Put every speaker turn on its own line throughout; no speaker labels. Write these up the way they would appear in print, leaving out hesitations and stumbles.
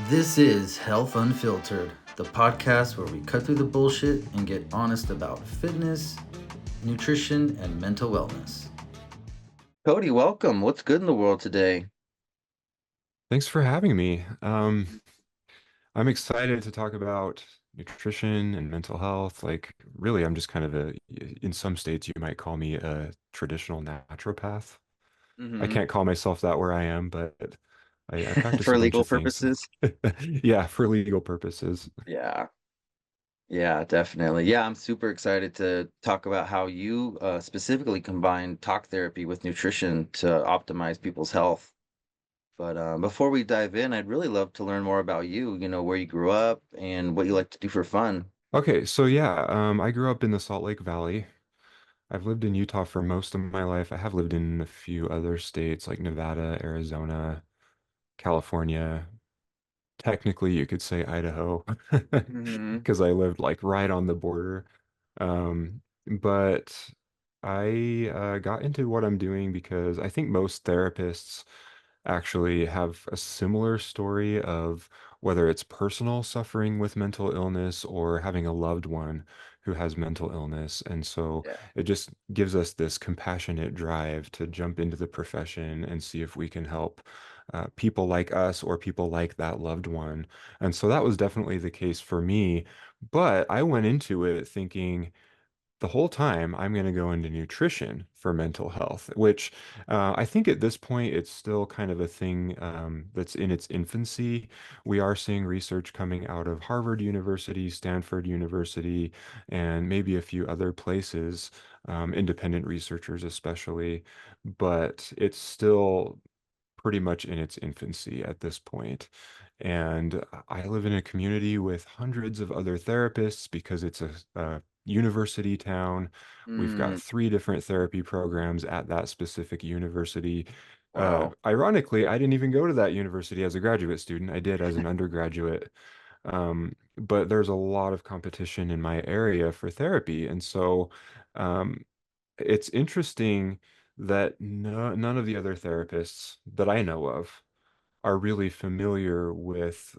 This is Health Unfiltered, the podcast where we cut through the bullshit and get honest about fitness, nutrition, and mental wellness.
Cody, welcome. What's good in the world today?
Thanks for having me. I'm excited to talk about nutrition and mental health. Really, I'm just kind of in some states, you might call me a traditional naturopath. I
Hmm
can't call myself that where I am, but I practice a
For
bunch
legal
of things.
purposes?
Yeah, for legal purposes.
Yeah, yeah, definitely. Yeah, I'm super excited to talk about how you specifically combine talk therapy with nutrition to optimize people's health. But before we dive in, I'd really love to learn more about you, where you grew up and what you like to do for fun.
Okay, so yeah, I grew up in the Salt Lake Valley. I've lived in Utah for most of my life. I have lived in a few other states like Nevada, Arizona, California. Technically, you could say Idaho
Hmm
because I lived like right on the border. But I got into what I'm doing because I think most therapists actually have a similar story of whether it's personal suffering with mental illness or having a loved one who has mental illness. And so
Yeah.
it just gives us this compassionate drive to jump into the profession and see if we can help people like us or people like that loved one. And so that was definitely the case for me. But I went into it thinking, the whole time I'm going to go into nutrition for mental health, which I think at this point it's still kind of a thing that's in its infancy. We are seeing research coming out of Harvard University, Stanford University, and maybe a few other places, independent researchers especially, but it's still pretty much in its infancy at this point. And I live in a community with hundreds of other therapists because it's a university town. We've got
Mm,
three different therapy programs at that specific university.
wow.
Ironically, I didn't even go to that university as a graduate student. I did as an undergraduate. But there's a lot of competition in my area for therapy. And so um, it's interesting that none of the other therapists that I know of are really familiar with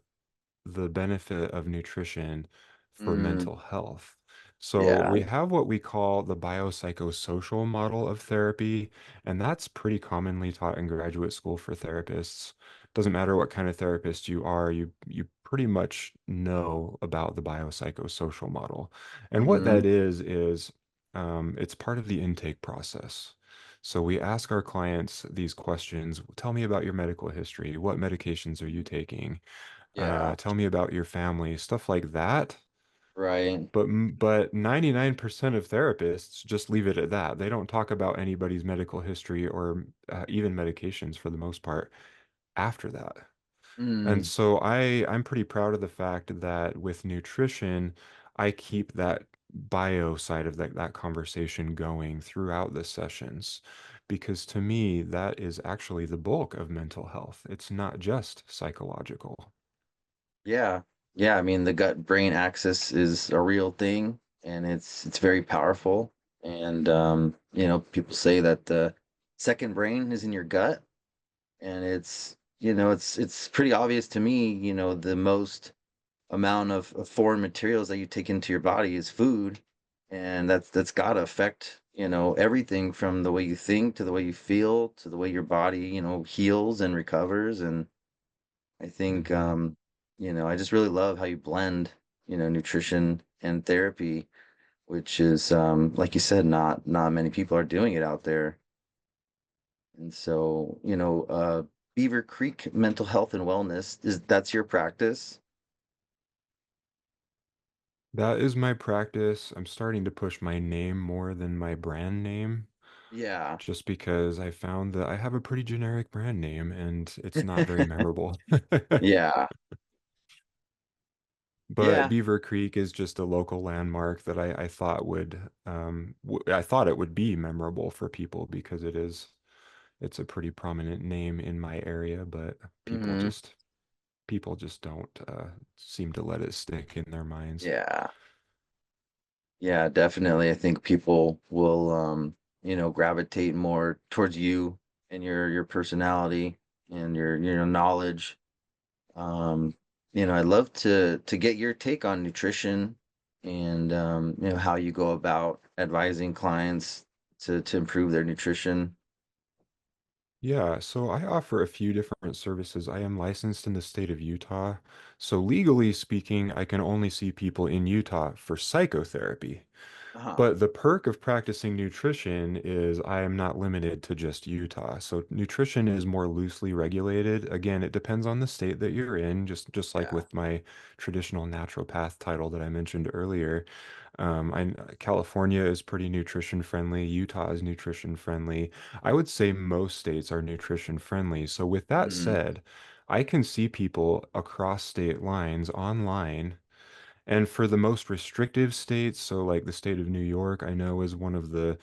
the benefit of nutrition for
Mm,
mental health. So
yeah.
we have what we call the biopsychosocial model of therapy, and that's pretty commonly taught in graduate school for therapists. Doesn't matter what kind of therapist you are, you pretty much know about the biopsychosocial model. And what
hmm
that is it's part of the intake process. So we ask our clients these questions. Tell me about your medical history. What medications are you taking?
Yeah.
Tell me about your family, stuff like that.
Right.
But 99% of therapists just leave it at that. They don't talk about anybody's medical history or even medications for the most part after that. And
Mm,
so I'm pretty proud of the fact that with nutrition, I keep that bio side of that conversation going throughout the sessions. Because to me, that is actually the bulk of mental health. It's not just psychological.
yeah. Yeah, I mean the gut brain axis is a real thing and it's very powerful. And people say that the second brain is in your gut and it's pretty obvious to me, the most amount of foreign materials that you take into your body is food. And that's gotta affect, everything from the way you think to the way you feel to the way your body, heals and recovers. And I think,
Mhm.
I just really love how you blend, nutrition and therapy, which is, like you said, not many people are doing it out there. And so, Beaver Creek Mental Health and Wellness that's your practice?
That is my practice. I'm starting to push my name more than my brand name,
Yeah.
just because I found that I have a pretty generic brand name and it's not very memorable.
Yeah.
But
Yeah.
Beaver Creek is just a local landmark that I thought would I thought it would be memorable for people because it's a pretty prominent name in my area, but
hmm
people just don't seem to let it stick in their minds.
Yeah. Yeah, definitely. I think people will gravitate more towards you and your personality and your knowledge. I'd love to get your take on nutrition and how you go about advising clients to improve their nutrition.
Yeah, so I offer a few different services. I am licensed in the state of Utah. So legally speaking, I can only see people in Utah for psychotherapy.
Uh-huh.
But the perk of practicing nutrition is I am not limited to just Utah. So nutrition is more loosely regulated. Again, it depends on the state that you're in, just like
Yeah.
with my traditional naturopath title that I mentioned earlier. California is pretty nutrition friendly. Utah is nutrition friendly. I would say most states are nutrition friendly. So with that
Hmm.
said, I can see people across state lines online, and for the most restrictive states, so like the state of New York, I know is one of the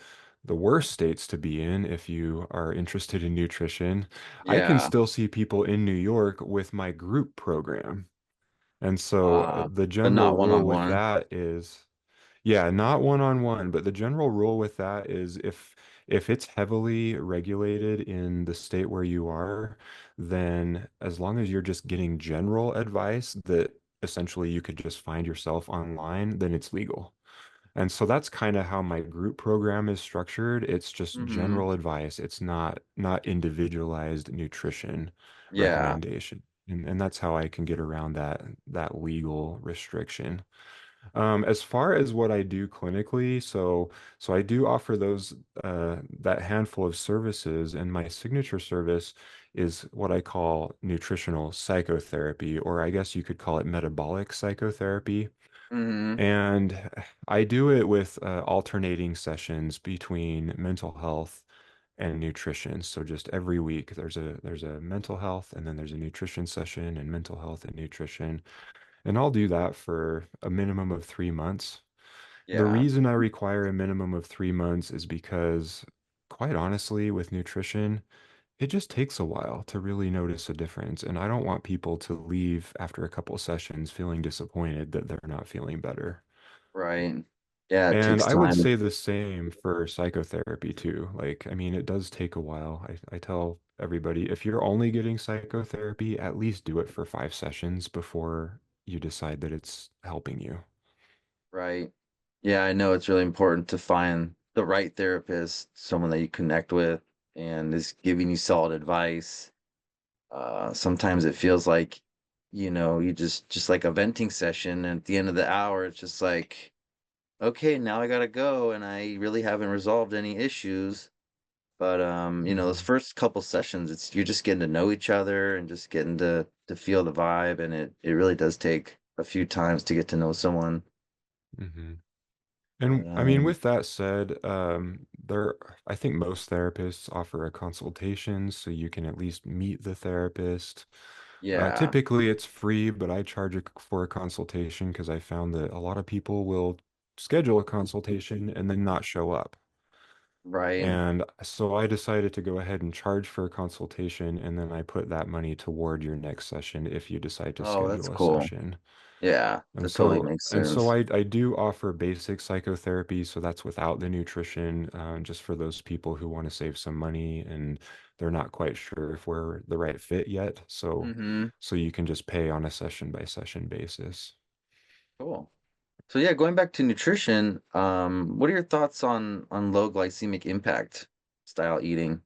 worst states to be in if you are interested in nutrition. I can
Yeah.
still see people in New York with my group program. And so
Uh,
the
but
general
not
rule with
one-on-one.
that is, yeah, not one-on-one, but the general rule with that is if it's heavily regulated in the state where you are, then as long as you're just getting general advice that essentially you could just find yourself online, then it's legal. And so that's kind of how my group program is structured. It's just
Hmm.
general advice. It's not individualized nutrition
Yeah.
recommendation. And that's how I can get around that legal restriction. As far as what I do clinically, so I do offer those that handful of services, and my signature service is what I call nutritional psychotherapy, or I guess you could call it metabolic psychotherapy.
Hmm.
And I do it with alternating sessions between mental health and nutrition. So just every week there's a mental health, and then there's a nutrition session, and mental health and nutrition. And I'll do that for a minimum of 3 months. The
Yeah.
reason I require a minimum of 3 months is because, quite honestly, with nutrition, it just takes a while to really notice a difference. And I don't want people to leave after a couple sessions feeling disappointed that they're not feeling better.
Right. Yeah, it
And
takes
I would
time.
say the same for psychotherapy too. Like, I mean, it does take a while. I tell everybody, if you're only getting psychotherapy, at least do it for 5 sessions before you decide that it's helping you.
Right. Yeah, I know it's really important to find the right therapist, someone that you connect with and is giving you solid advice. Sometimes it feels like, you just like a venting session, and at the end of the hour, it's just like, okay, now I gotta go, and I really haven't resolved any issues. But those
Hmm.
first couple sessions, it's you're just getting to know each other and just getting to feel the vibe, and it really does take a few times to get to know someone.
Hmm.
But
And I mean, with that said, I think most therapists offer a consultation so you can at least meet the therapist.
yeah,
Typically it's free, but I charge for a consultation because I found that a lot of people will schedule a consultation and then not show up.
right.
And so I decided to go ahead and charge for a consultation, and then I put that money toward your next session if you decide to
Oh, that's
schedule a
cool.
session.
Yeah,
And
that totally
so
makes
and so
sense.
I do offer basic psychotherapy, so that's without the nutrition, just for those people who want to save some money and they're not quite sure if we're the right fit yet.
Hmm.
So you can just pay on a session by session basis.
Cool. So yeah, going back to nutrition, what are your thoughts on low glycemic impact style eating?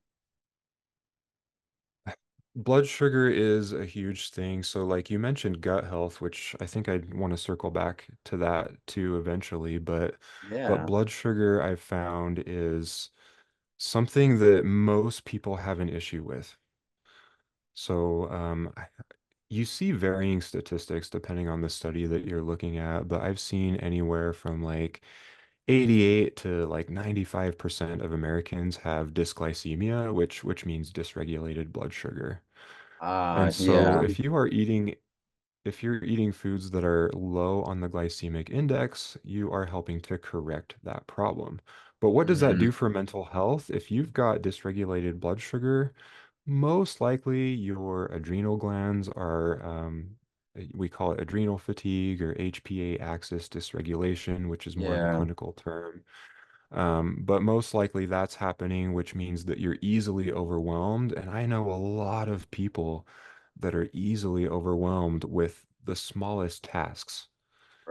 Blood sugar is a huge thing. So, like you mentioned, gut health, which I think I'd want to circle back to that too eventually. But
Yeah.
blood sugar I've found is something that most people have an issue with. So, you see varying statistics depending on the study that you're looking at, but I've seen anywhere from like 88 to like 95% of Americans have dysglycemia, which means dysregulated blood sugar. And so
Yeah.
if you're eating foods that are low on the glycemic index, you are helping to correct that problem. But what does that
Hmm.
do for mental health? If you've got dysregulated blood sugar, most likely your adrenal glands are, we call it adrenal fatigue or HPA axis dysregulation, which is more of a
Yeah.
clinical term. But most likely that's happening, which means that you're easily overwhelmed. And I know a lot of people that are easily overwhelmed with the smallest tasks.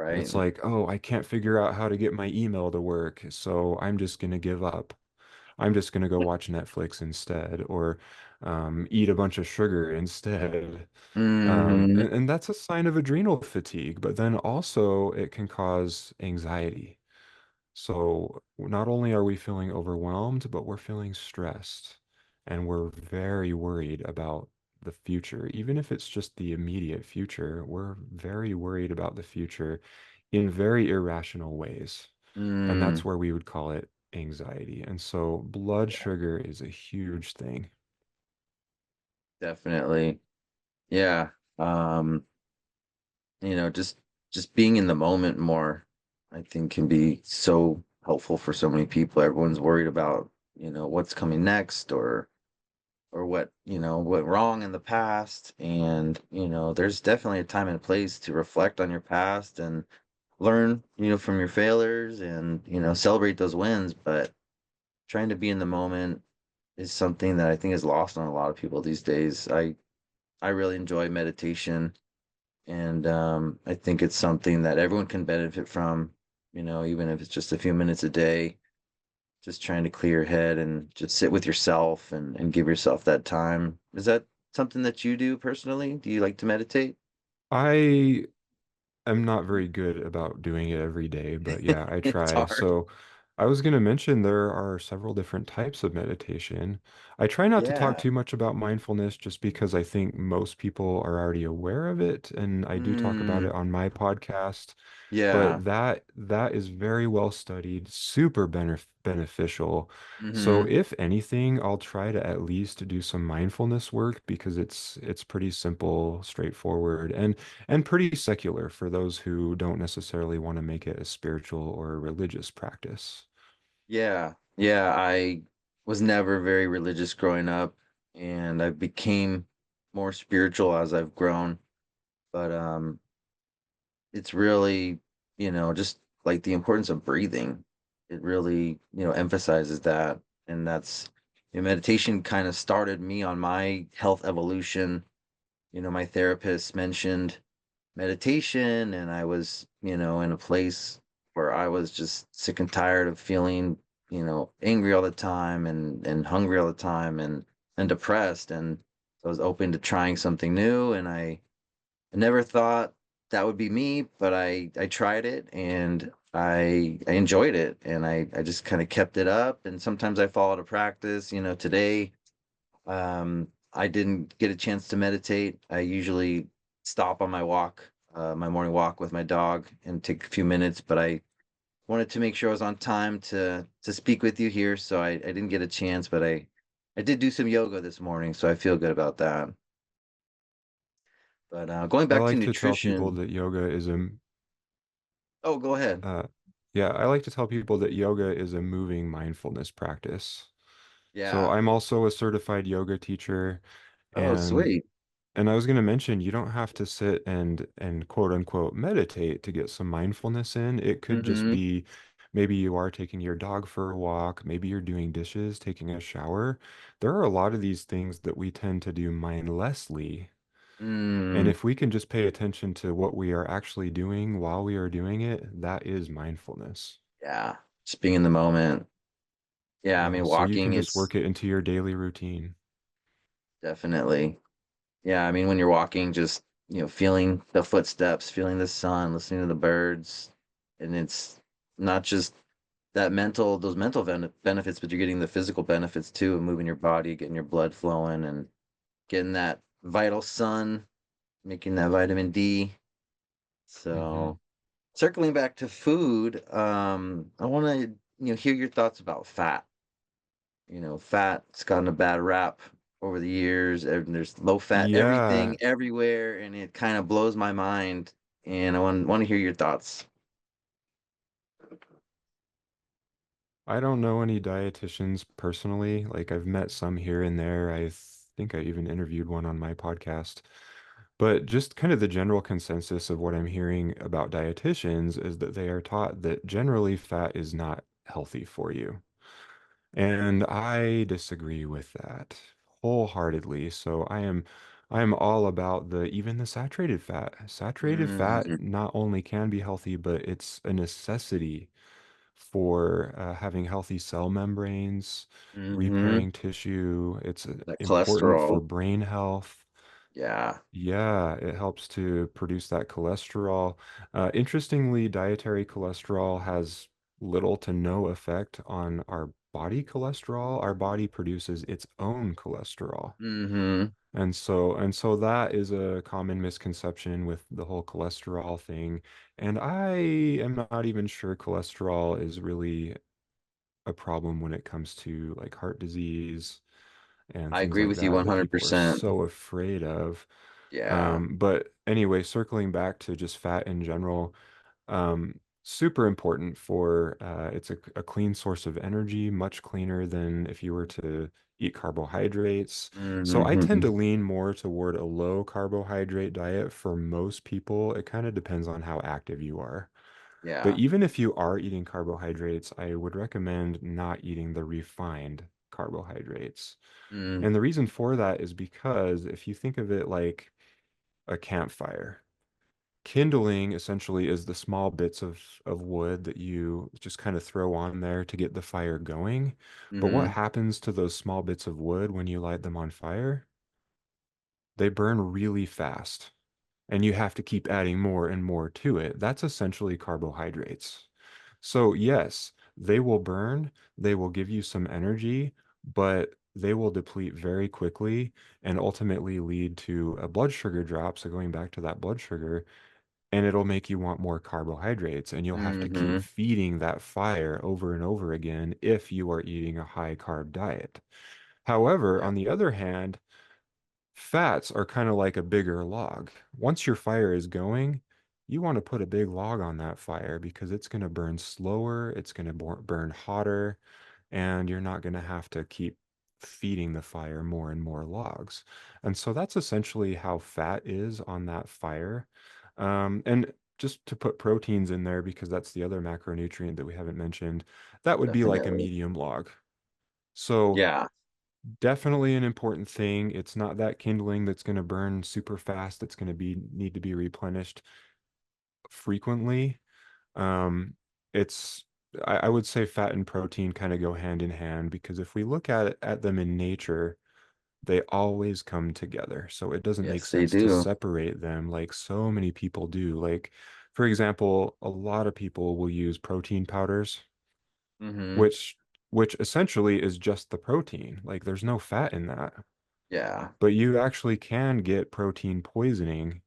And
Right.
it's like, oh, I can't figure out how to get my email to work, so I'm just going to give up. I'm just going to go watch Netflix instead, or eat a bunch of sugar instead.
Hmm.
And that's a sign of adrenal fatigue, but then also it can cause anxiety. So not only are we feeling overwhelmed, but we're feeling stressed and we're very worried about the future. Even if it's just the immediate future, we're very worried about the future in very irrational ways. And
Mm,
that's where we would call it anxiety. And so blood sugar is a huge thing.
definitely. Yeah. Um, just being in the moment more, I think can be so helpful for so many people. Everyone's worried about, what's coming next or what, went wrong in the past. And, there's definitely a time and place to reflect on your past and learn, from your failures and, celebrate those wins. But trying to be in the moment is something that I think is lost on a lot of people these days. I really enjoy meditation, and I think it's something that everyone can benefit from, even if it's just a few minutes a day, just trying to clear your head and just sit with yourself and give yourself that time. Is that something that you do personally? Do you like to meditate?
I I'm not very good about doing it every day, but yeah, I
It's
try.
hard.
So I was going to mention there are several different types of meditation. I try not to talk
Yeah.
too much about mindfulness just because I think most people are already aware of it, and I do talk about
Mm,
it on my podcast.
yeah.
But that is very well studied, super beneficial. So
Hmm.
if anything, I'll try to at least do some mindfulness work because it's pretty simple, straightforward, and pretty secular for those who don't necessarily want to make it a spiritual or a religious practice.
Yeah. Yeah. I was never very religious growing up, and I became more spiritual as I've grown. But it's really, just like the importance of breathing. It really, emphasizes that. And that's, meditation kind of started me on my health evolution. My therapist mentioned meditation, and I was, in a place where I was just sick and tired of feeling, angry all the time and hungry all the time and depressed. And so I was open to trying something new, and I never thought that would be me, but I tried it and I enjoyed it, and I just kind of kept it up. And sometimes I fall out of practice. Today I didn't get a chance to meditate. I usually stop on my walk, my morning walk with my dog, and take a few minutes. But I wanted to make sure I was on time to speak with you here, so I didn't get a chance. But I did do some yoga this morning, so I feel good about that. But going
I
back to
like to tell people
nutrition.
that yoga is a
Oh, go ahead.
uh, yeah, I like to tell people that yoga is a moving mindfulness practice. So
Yeah.
I'm also a certified yoga teacher,
Oh,
and
sweet.
and I was going to mention you don't have to sit and quote unquote meditate to get some mindfulness in. It could just
Mm-hmm.
be maybe you are taking your dog for a walk, maybe you're doing dishes, taking a shower. There are a lot of these things that we tend to do mindlessly. And
Mm,
if we can just pay attention to what we are actually doing while we are doing it, that is mindfulness.
yeah. Just being in the moment. Yeah, I
Yeah,
mean,
so you
walking
can just
is
work it into your daily routine.
definitely. Yeah, I mean, when you're walking, just, feeling the footsteps, feeling the sun, listening to the birds, and it's not just those mental benefits, but you're getting the physical benefits too of moving your body, getting your blood flowing, and getting that vital sun, making that vitamin D.
Hmm.
So, circling back to food, I want to, hear your thoughts about fat. Fat's gotten a bad rap over the years, and there's low fat
Yeah,
everything everywhere, and it kind of blows my mind. And I want to hear your thoughts.
I don't know any dietitians personally. Like I've met some here and there. Think I even interviewed one on my podcast. But just kind of the general consensus of what I'm hearing about dietitians is that they are taught that generally fat is not healthy for you. And I disagree with that wholeheartedly. So I am I am all about the even the saturated fat. Saturated
Hmm.
fat not only can be healthy, but it's a necessity for having healthy cell membranes,
Hmm.
repairing tissue. It's
That
important for
cholesterol.
brain health.
Yeah.
Yeah, it helps to produce that cholesterol. Interestingly, dietary cholesterol has little to no effect on our body cholesterol. Our body produces its own cholesterol.
Hmm.
And so that is a common misconception with the whole cholesterol thing. And I am not even sure cholesterol is really a problem when it comes to like heart disease and
I
things
agree
like
with you
that that people are
100%.
so afraid of.
Yeah.
But anyway, circling back to just fat in general, super important for it's a clean source of energy, much cleaner than if you were to eat carbohydrates. So I tend
Hmm.
to lean more toward a low carbohydrate diet for most people. It kind of depends on how active you are. But
Yeah.
even if you are eating carbohydrates, I would recommend not eating the refined carbohydrates.
Mm.
And the reason for that is because if you think of it like a campfire, kindling essentially is the small bits of wood that you just kind of throw on there to get the fire going. But what
Hmm.
happens to those small bits of wood when you light them on fire? They burn really fast, and you have to keep adding more and more to it. That's essentially carbohydrates. So, yes, they will burn, they will give you some energy, but they will deplete very quickly and ultimately lead to a blood sugar drop. So, going back to that blood sugar, and it'll make you want more carbohydrates, and you'll have to keep
Hmm.
feeding that fire over and over again if you are eating a high carb diet. However,
Yeah.
on the other hand, fats are kind of like a bigger log. Once your fire is going, you want to put a big log on that fire because it's going to burn slower, it's going to burn hotter, and you're not going to have to keep feeding the fire more and more logs. And so that's essentially how fat is on that fire. And just to put proteins in there, because that's the other macronutrient that we haven't mentioned, that would be like a
Definitely.
medium log. So
Yeah.
definitely an important thing. It's not that kindling that's going to burn super fast, that's going to be need to be replenished frequently. Um, it's I would say fat and protein kind of go hand in hand because if we look at them in nature, they always come together. So it doesn't make
Yes, they
sense to
do.
separate them like so many people do. Like, for example, a lot of people will use protein powders,
Hmm.
which which essentially is just the protein. Like there's no fat in that.
Yeah.
But you actually can get protein poisoning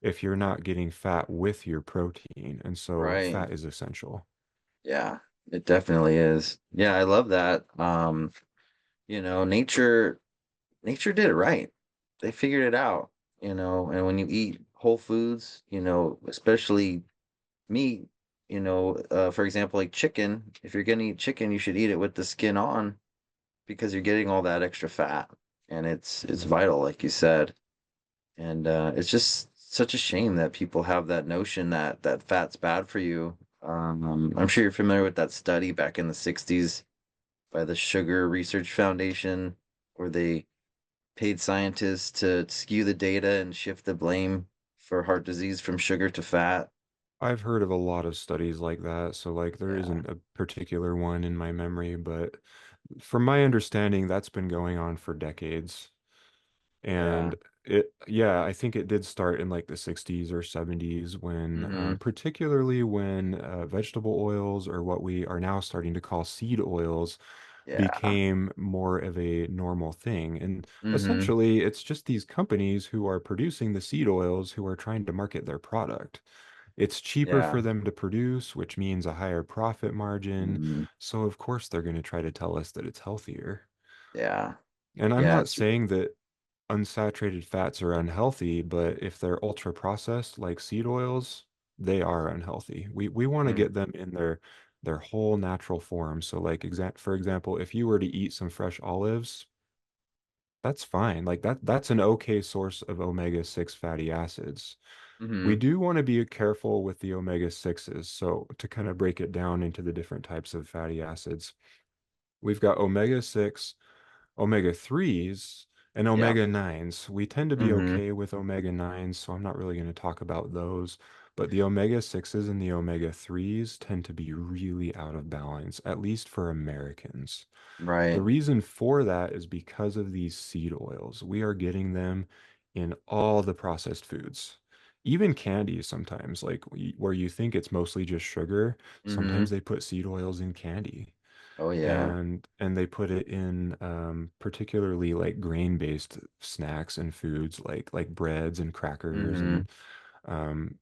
if you're not getting fat with your protein. And so
Right.
fat is essential.
Yeah. It definitely is. Yeah, I love that. Nature did it right. They figured it out, and when you eat whole foods, especially meat, for example, like chicken, if you're gonna eat chicken, you should eat it with the skin on because you're getting all that extra fat and it's vital, like you said. And it's just such a shame that people have that notion that fat's bad for you. I'm sure you're familiar with that study back in the 60s by the Sugar Research Foundation, where they paid scientists to skew the data and shift the blame for heart disease from sugar to fat.
I've heard of a lot of studies like that. So like there
Yeah,
isn't a particular one in my memory, but from my understanding, that's been going on for decades.
yeah.
And yeah, I think it did start in like the 60s or 70s when,
Mm-hmm.
particularly when vegetable oils or what we are now starting to call seed oils
Yeah.
became more of a normal thing. And
Mm-hmm.
essentially, it's just these companies who are producing the seed oils who are trying to market their product. It's cheaper
Yeah.
for them to produce, which means a higher profit margin.
Mm-hmm.
So, of course, they're going to try to tell us that it's healthier.
Yeah.
And I'm
Yeah.
not
It's
saying that unsaturated fats are unhealthy, but if they're ultra processed like seed oils, they are unhealthy. We want to
mm,
get them in their whole natural form. So like for example, if you were to eat some fresh olives, that's fine. Like that's an okay source of omega-6 fatty acids. We
mm-hmm.
do want to be careful with the omega-6s. So to kind of break it down into the different types of fatty acids, we've got omega-6, omega-3s, And
Yeah.
omega 9s, we tend to be
Mm-hmm.
okay with omega 9s, so I'm not really going to talk about those. But the omega 6s and the omega 3s tend to be really out of balance, at least for Americans. The
Right.
reason for that is because of these seed oils. We are getting them in all the processed foods. Even candy sometimes, like where you think it's mostly just sugar,
Mm-hmm.
sometimes they put seed oils in candy
Oh yeah.
and they put it in particularly like grain-based snacks and foods like breads and crackers
Mm-hmm.
and um,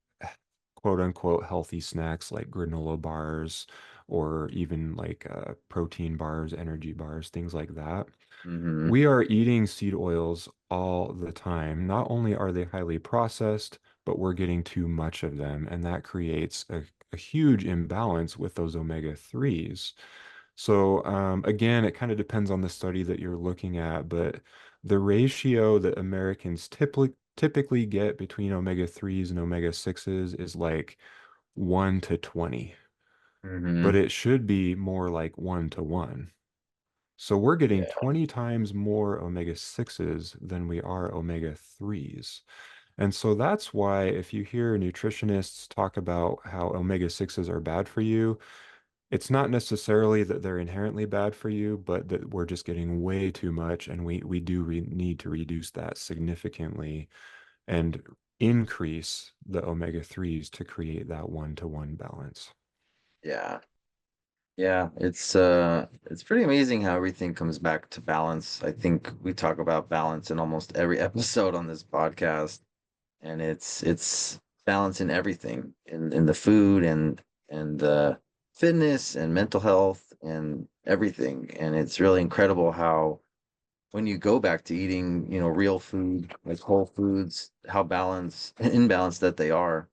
quote unquote healthy snacks like granola bars or even like protein bars, energy bars, things like that.
Mm-hmm.
We are eating seed oils all the time. Not only are they highly processed, but we're getting too much of them, and that creates a huge imbalance with those omega 3s. So again, it kind of depends on the study that you're looking at, but the ratio that Americans typically get between omega 3s and omega 6s is like 1 to 20, but
Mm-hmm.
it should be more like 1 to 1. So we're getting
Yeah.
20 times more omega 6s than we are omega 3s. And so that's why if you hear nutritionists talk about how omega 6s are bad for you, it's not necessarily that they're inherently bad for you, but that we're just getting way too much, and we do need to reduce that significantly and increase the omega 3s to create that 1 to 1 balance.
Yeah. Yeah, it's pretty amazing how everything comes back to balance. I think we talk about balance in almost every episode on this podcast, and it's balance in everything, in the food and the fitness and mental health and everything. And it's really incredible how when you go back to eating, real food, like whole foods, how balanced in balance that they are.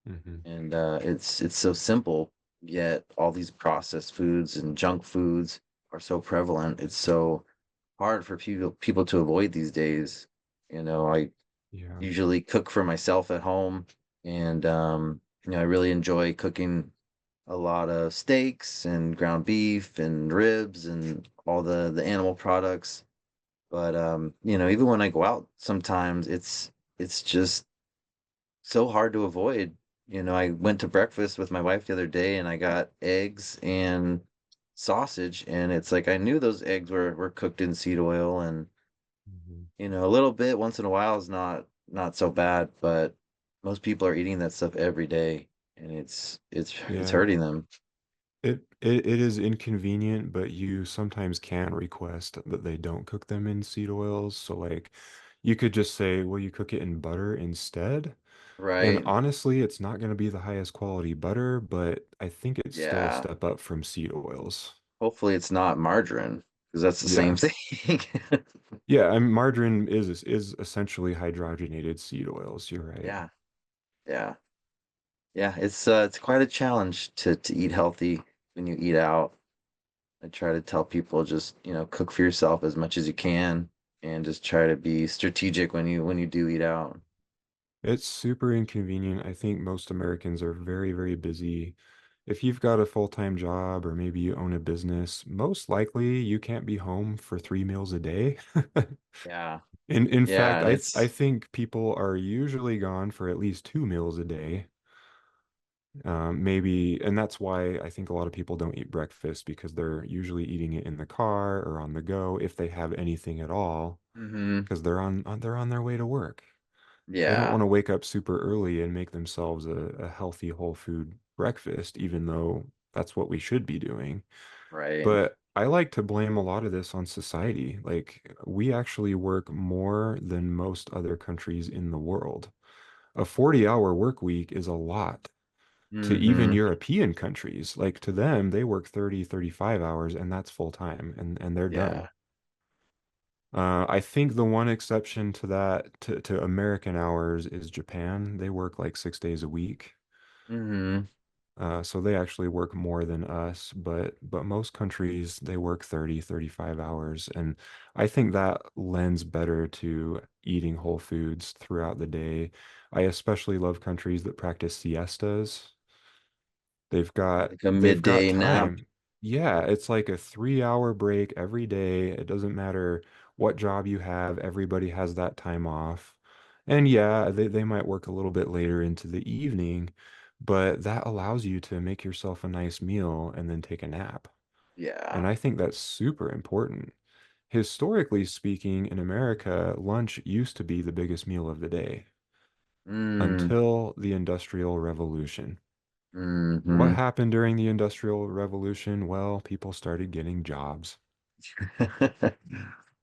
Hmm.
And it's so simple, yet all these processed foods and junk foods are so prevalent. It's so hard for people to avoid these days. I
Yeah.
usually cook for myself at home, and I really enjoy cooking a lot of steaks and ground beef and ribs and all the animal products. But even when I go out, sometimes it's just so hard to avoid. I went to breakfast with my wife the other day and I got eggs and sausage, and it's like I knew those eggs were cooked in seed oil, and
Hmm.
a little bit once in a while is not so bad, but most people are eating that stuff every day, and it's
Yeah.
hurting them.
It is inconvenient, but you sometimes can request that they don't cook them in seed oils. So like you could just say, will you cook it in butter instead? And
Right.
honestly, it's not going to be the highest quality butter, but I think it's still a
Yeah.
step up from seed oils.
Hopefully it's not margarine, because that's the same
Yeah.
thing.
Yeah, and margarine is essentially hydrogenated seed oils. You're right.
Yeah. Yeah. Yeah, it's quite a challenge to eat healthy when you eat out. I try to tell people just, cook for yourself as much as you can and just try to be strategic when you do eat out.
It's super inconvenient. I think most Americans are very, very busy. If you've got a full-time job or maybe you own a business, most likely you can't be home for 3 meals a day.
Yeah.
In
Yeah,
fact,
and
I
it's
think people are usually gone for at least 2 meals a day. Maybe, and that's why I think a lot of people don't eat breakfast because they're usually eating it in the car or on the go if they have anything at all,
hmm
because they're on their way to work. They don't want
yeah,
to wake up super early and make themselves a healthy whole food breakfast, even though that's what we should be doing.
right.
But I like to blame a lot of this on society. Like, we actually work more than most other countries in the world. A 40-hour work week is a lot to even
hmm
European countries. Like, to them, they work 30, 35 hours, and that's full time, and they're done.
Yeah.
I think the one exception to that, to American hours, is Japan. They work like 6 days a week.
hmm
So they actually work more than us, but most countries they work 30, 35 hours. And I think that lends better to eating whole foods throughout the day. I especially love countries that practice siestas.
Like a
They've got
midday nap.
time. Yeah, it's like a 3 hour break every day. It doesn't matter what job you have. Everybody has that time off. And yeah, they might work a little bit later into the evening, but that allows you to make yourself a nice meal and then take a nap. And
Yeah.
I think that's super important. Historically speaking, in America, lunch used to be the biggest meal of the day
Mm,
until the Industrial Revolution. What
hmm.
happened during the Industrial Revolution? Well, people started getting jobs.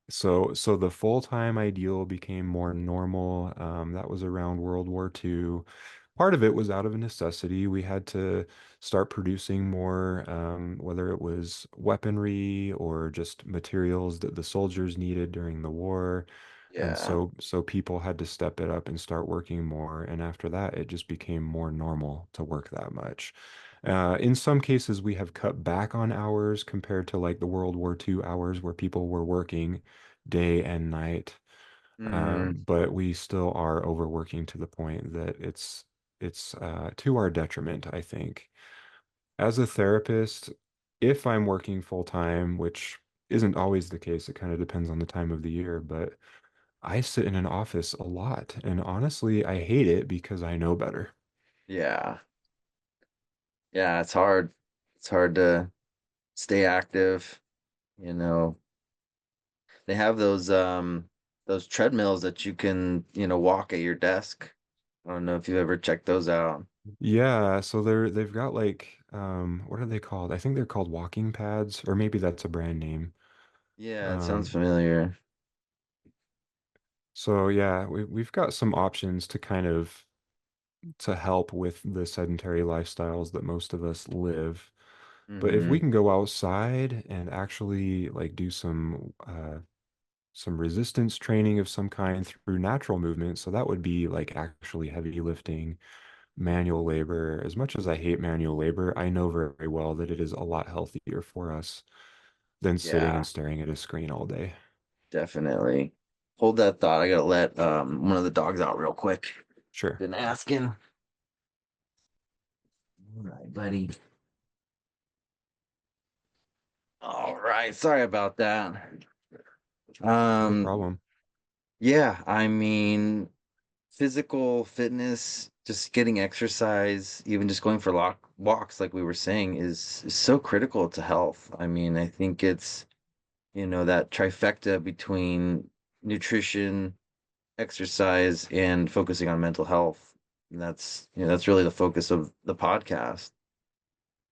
So the full-time ideal became more normal. That was around World War II. Part of it was out of necessity. We had to start producing more, whether it was weaponry or just materials that the soldiers needed during the war. And
Yeah.
so people had to step it up and start working more. And after that, it just became more normal to work that much. In some cases, we have cut back on hours compared to like the World War II hours where people were working day and night.
Mm,
But we still are overworking to the point that it's to our detriment, I think. As a therapist, if I'm working full time, which isn't always the case, it kind of depends on the time of the year, but I sit in an office a lot, and honestly, I hate it because I know better.
yeah. Yeah, it's hard. It's hard to stay active, you know. They have those treadmills that you can, walk at your desk. I don't know if you ever checked those out.
Yeah, so they've got like what are they called? I think they're called walking pads, or maybe that's a brand name.
Yeah, it sounds
Um,
familiar.
so yeah, we've got some options to kind of to help with the sedentary lifestyles that most of us live. But if we
Hmm.
can go outside and actually like do some resistance training of some kind through natural movement, so that would be like actually heavy lifting, manual labor. As much as I hate manual labor, I know very well that it is a lot healthier for us than sitting
Yeah,
and staring at a screen all day.
definitely. Hold that thought. I gotta let one of the dogs out real quick.
Sure,
Been asking. All right, buddy. All right, sorry about that.
no
Um,
problem.
yeah, I mean, physical fitness, just getting exercise, even just going for walks, like we were saying, is so critical to health. I mean, I think it's, that trifecta between nutrition, exercise, and focusing on mental health. And that's really the focus of the podcast.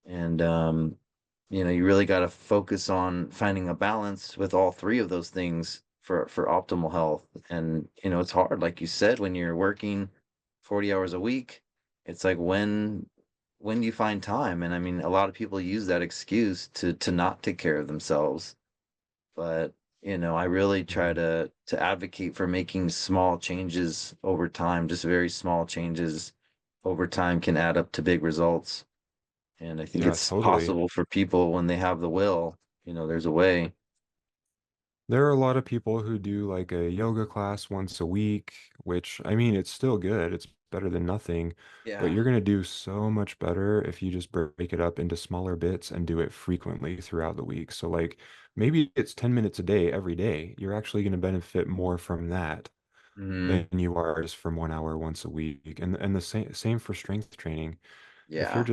And you really got to focus on finding a balance with all three of those things for optimal health. And it's hard, like you said, when you're working 40 hours a week. It's like when do you find time? And I mean, a lot of people use that excuse to not take care of themselves. But I really try
Mhm.
to advocate for making small changes over time. Just very small changes over time can add up to big results. And I think
Yeah,
it's
totally.
possible for people when they have the will, there's a way.
There are a lot of people who do like a yoga class once a week, which I mean, it's still good. It's better than nothing, but
Yeah.
you're going to do so much better if you just break it up into smaller bits and do it frequently throughout the week. So like maybe it's 10 minutes a day every day. You're actually going to benefit more from that
Hmm.
than you are just from 1 hour once a week. And the same for strength training. If
Yeah.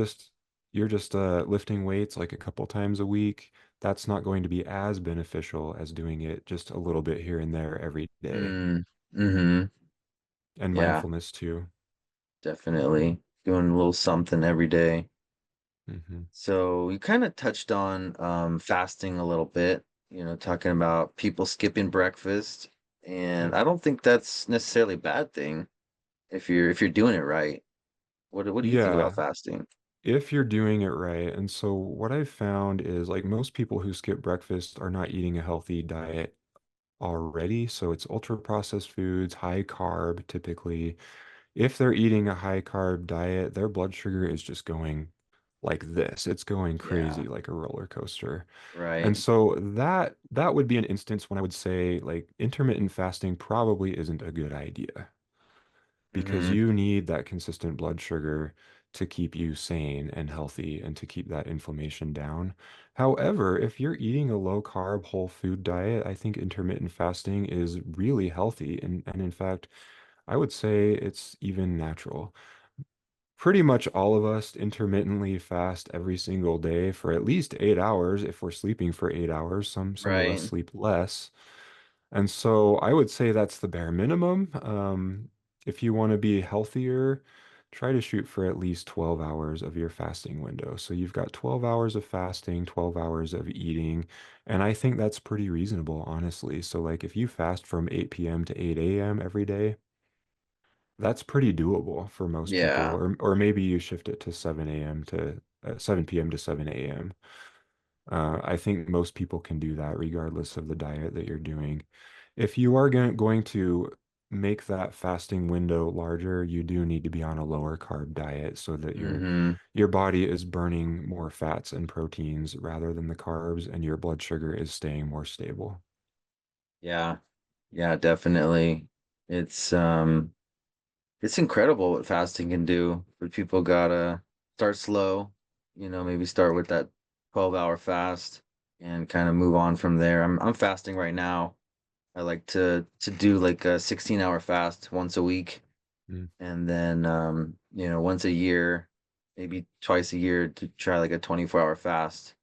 you're just lifting weights like a couple times a week, that's not going to be as beneficial as doing it just a little bit here and there every day.
Mm. Hmm.
And
Yeah,
mindfulness too.
definitely. Doing a little something every day.
Hmm.
So you kind of touched on fasting a little bit, talking about people skipping breakfast. And I don't think that's necessarily a bad thing if you're doing it right. What do you think about
Yeah,
fasting?
if you're doing it right. And so what I've found is like most people who skip breakfast are not eating a healthy diet already. So it's ultra processed foods, high carb typically. If they're eating a high carb diet, their blood sugar is just going like this. It's going
Yeah,
crazy like a roller coaster. And
right.
so that would be an instance when I would say like intermittent fasting probably isn't a good idea. because
Hmm.
you need that consistent blood sugar to keep you sane and healthy and to keep that inflammation down. However, if you're eating a low carb, whole food diet, I think intermittent fasting is really healthy. And in fact, I would say it's even natural. Pretty much all of us intermittently fast every single day for at least 8 hours if we're sleeping for 8 hours. Some of us
Right.
sleep less. And so I would say that's the bare minimum. If you want to be healthier, try to shoot for at least 12 hours of your fasting window. So you've got 12 hours of fasting, 12 hours of eating, and I think that's pretty reasonable, honestly. So like if you fast from 8 p.m. to 8 a.m. every day, that's pretty doable for most people.
Yeah.
Or maybe you shift it to 7 a.m. to 7 p.m. to 7 a.m. I think most people can do that regardless of the diet that you're doing. If you are going to make that fasting window larger, you do need to be on a lower carb diet so that
Hmm.
your body is burning more fats and proteins rather than the carbs, and your blood sugar is staying more stable.
Yeah. Yeah, definitely. It's um it's incredible what fasting can do, but people gotta start slow, maybe start with that 12-hour fast and kind of move on from there. I'm fasting right now. I like to do like a 16-hour fast once a week,
Mm.
and then once a year, maybe twice a year, to try like a 24-hour fast.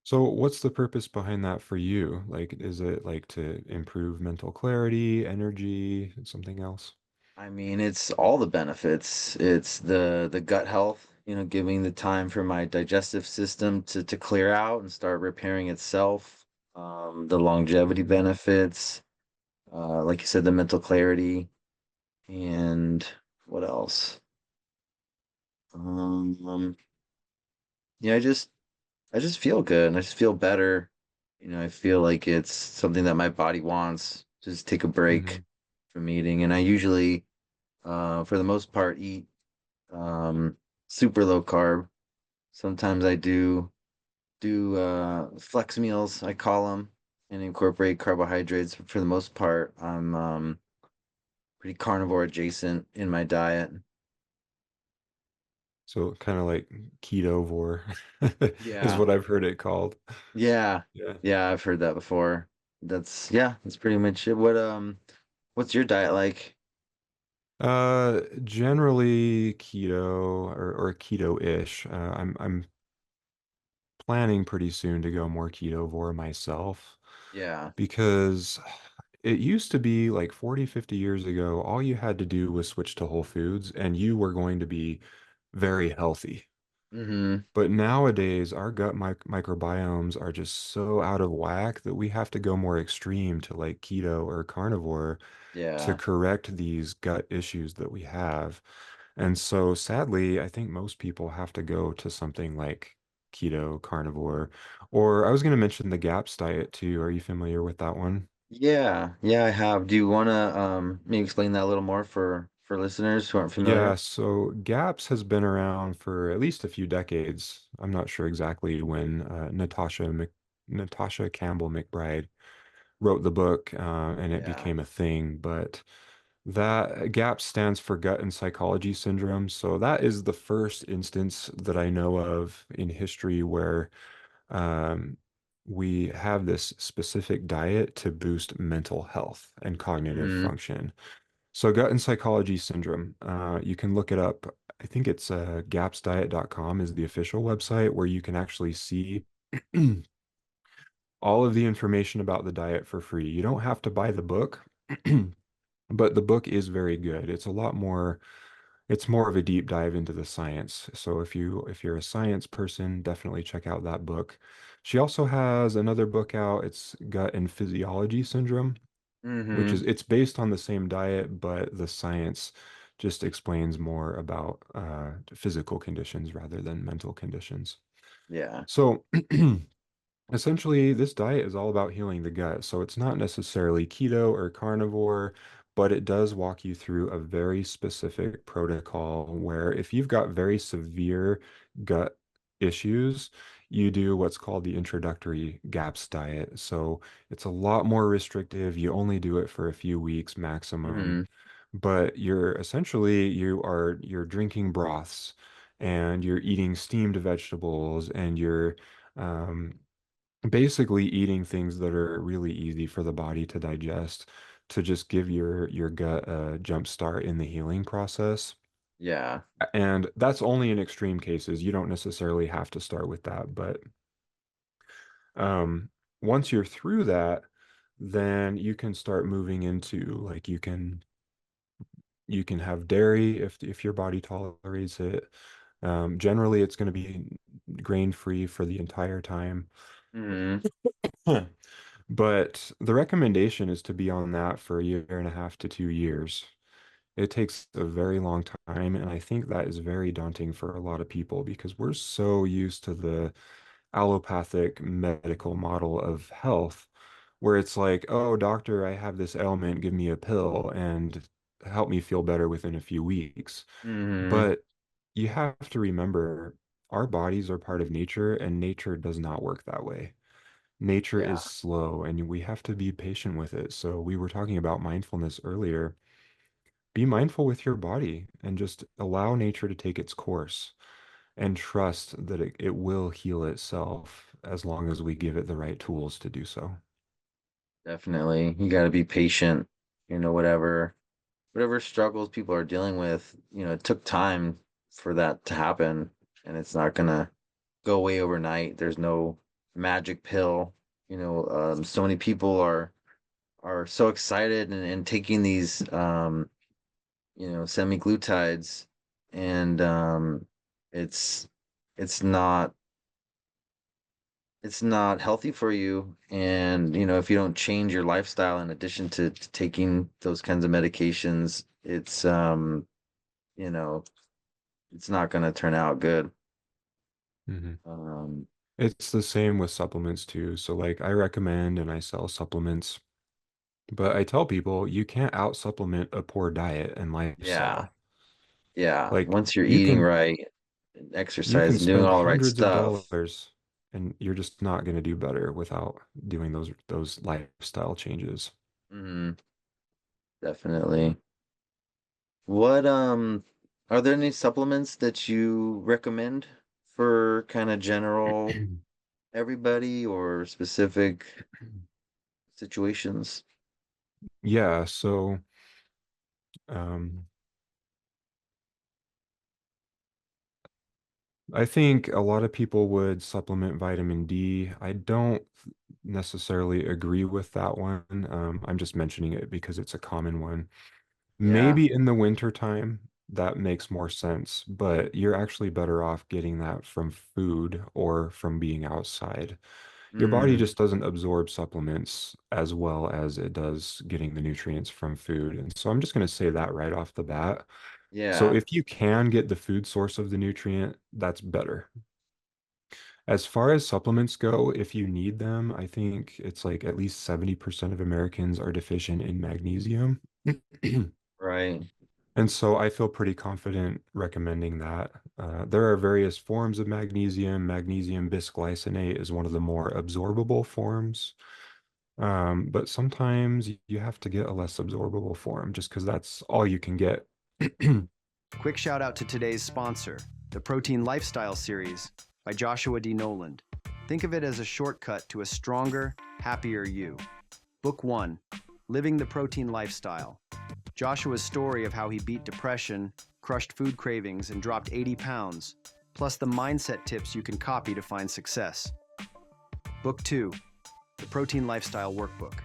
So what's the purpose behind that for you? Like, is it like to improve mental clarity, energy, something else?
I mean, it's all the benefits. It's the gut health, giving the time for my digestive system to clear out and start repairing itself. The longevity
Mhm.
benefits, like you said, the mental clarity, and what else? Um, yeah, I just feel good and I just feel better. I feel like it's something that my body wants. Just take a break
Mhm.
from eating, and I usually, for the most part, eat super low carb. Sometimes I do flex meals, I call them, and incorporate carbohydrates. But for the most part, I'm pretty carnivore adjacent in my diet.
So kind of like ketovore is
Yeah.
what I've heard it called.
Yeah.
Yeah.
Yeah, I've heard that before. That's pretty much it. What's your diet like?
Generally keto or keto-ish. I'm planning pretty soon to go more ketovore myself
Yeah.
because it used to be like 40, 50 years ago, all you had to do was switch to whole foods and you were going to be very healthy.
Mm-hmm.
But nowadays, our gut microbiomes are just so out of whack that we have to go more extreme to like keto or carnivore to
Yeah.
correct these gut issues that we have. And so sadly, I think most people have to go to something like keto, carnivore, or I was going to mention the GAPS diet too. Are you familiar with that one?
Yeah. Yeah, I have. Do you want to maybe explain that a little more for listeners who aren't
Yeah,
familiar?
so GAPS has been around for at least a few decades. I'm not sure exactly when Natasha Campbell McBride wrote the book and it
Yeah.
became a thing. But that GAP stands for gut and psychology syndrome. So that is the first instance that I know of in history where um, we have this specific diet to boost mental health and cognitive
Mm-hmm.
function. So gut and psychology syndrome, you can look it up. I think it's gapsdiet.com is the official website where you can actually see all of the information about the diet for free. You don't have to buy the book, but the book is very good. It's more of a deep dive into the science. So if you're a science person, definitely check out that book. She also has another book out. It's Gut and Physiology Syndrome, which
Mm-hmm.
is it's based on the same diet, but the science just explains more about physical conditions rather than mental conditions.
Yeah.
So essentially, this diet is all about healing the gut. So it's not necessarily keto or carnivore, but it does walk you through a very specific protocol where if you've got very severe gut issues, you do what's called the introductory GAPS diet. So it's a lot more restrictive. You only do it for a few weeks maximum,
Mm-hmm.
but you're drinking broths and you're eating steamed vegetables and you're um, basically eating things that are really easy for the body to digest to just give your gut a jump start in the healing process.
Yeah.
And that's only in extreme cases. You don't necessarily have to start with that, but um, once you're through that, then you can start moving into like you can have dairy if your body tolerates it. Generally, it's going to be grain free for the entire time.
Hmm.
Huh. But the recommendation is to be on that for a year and a half to 2 years. It takes a very long time, and I think that is very daunting for a lot of people because we're so used to the allopathic medical model of health, where it's like, oh, doctor, I have this ailment, give me a pill and help me feel better within a few weeks.
Hmm.
But you have to remember our bodies are part of nature, and nature does not work that way. Nature is
Yeah,
slow, and we have to be patient with it. So, we were talking about mindfulness earlier. Be mindful with your body and just allow nature to take its course and trust that it will heal itself as long as we give it the right tools to do so.
definitely. You got to be patient. Whatever struggles people are dealing with, it took time for that to happen, and it's not gonna go away overnight. There's no magic pill. So many people are so excited and taking these semi-glutides, and it's it's not it's not healthy for you. And if you don't change your lifestyle in addition to taking those kinds of medications, you know it's not going to turn out good.
Mhm.
um
It's the same with supplements too. So, like, I recommend and I sell supplements, but I tell people you can't out supplement a poor diet and
yeah,
lifestyle.
yeah,
Like,
once you're
you
eating
can
right,
you
exercise
can
and doing
spend
all the right
hundreds of
stuff.
dollars and you're just not going to do better without doing those lifestyle changes.
Hmm. Definitely. What are there any supplements that you recommend for kind of general everybody or specific situations?
Yeah, so um, I think a lot of people would supplement vitamin D. I don't necessarily agree with that one. I'm just mentioning it because it's a common one.
Yeah.
Maybe in the winter time that makes more sense, but you're actually better off getting that from food or from being outside. Your body
Mm,
just doesn't absorb supplements as well as it does getting the nutrients from food. And so I'm just going to say that right off the bat. So
yeah.
if you can get the food source of the nutrient, that's better. As far as supplements go, if you need them, I think it's like at least 70% of Americans are deficient in magnesium.
Right.
And so I feel pretty confident recommending that. There are various forms of magnesium. Magnesium bisglycinate is one of the more absorbable forms. But sometimes you have to get a less absorbable form just because that's all you can get.
Quick shout out to today's sponsor, the Protein Lifestyle Series by Joshua D. Noland. Think of it as a shortcut to a stronger, happier you. Book 1, Living the Protein Lifestyle. Joshua's story of how he beat depression, crushed food cravings, and dropped 80 pounds, plus the mindset tips you can copy to find success. Book 2, The Protein Lifestyle Workbook.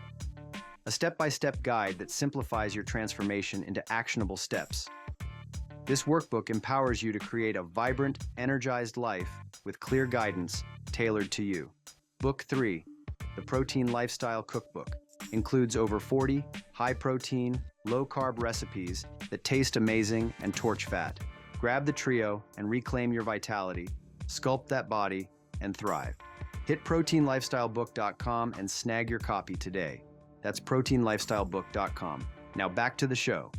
A step-by-step guide that simplifies your transformation into actionable steps. This workbook empowers you to create a vibrant, energized life with clear guidance tailored to you. Book 3, The Protein Lifestyle Cookbook, includes over 40 high-protein, low-carb recipes that taste amazing and torch fat. Grab the trio and reclaim your vitality, sculpt that body, and thrive. Hit proteinlifestylebook.com and snag your copy today. That's proteinlifestylebook.com. Now back to the show.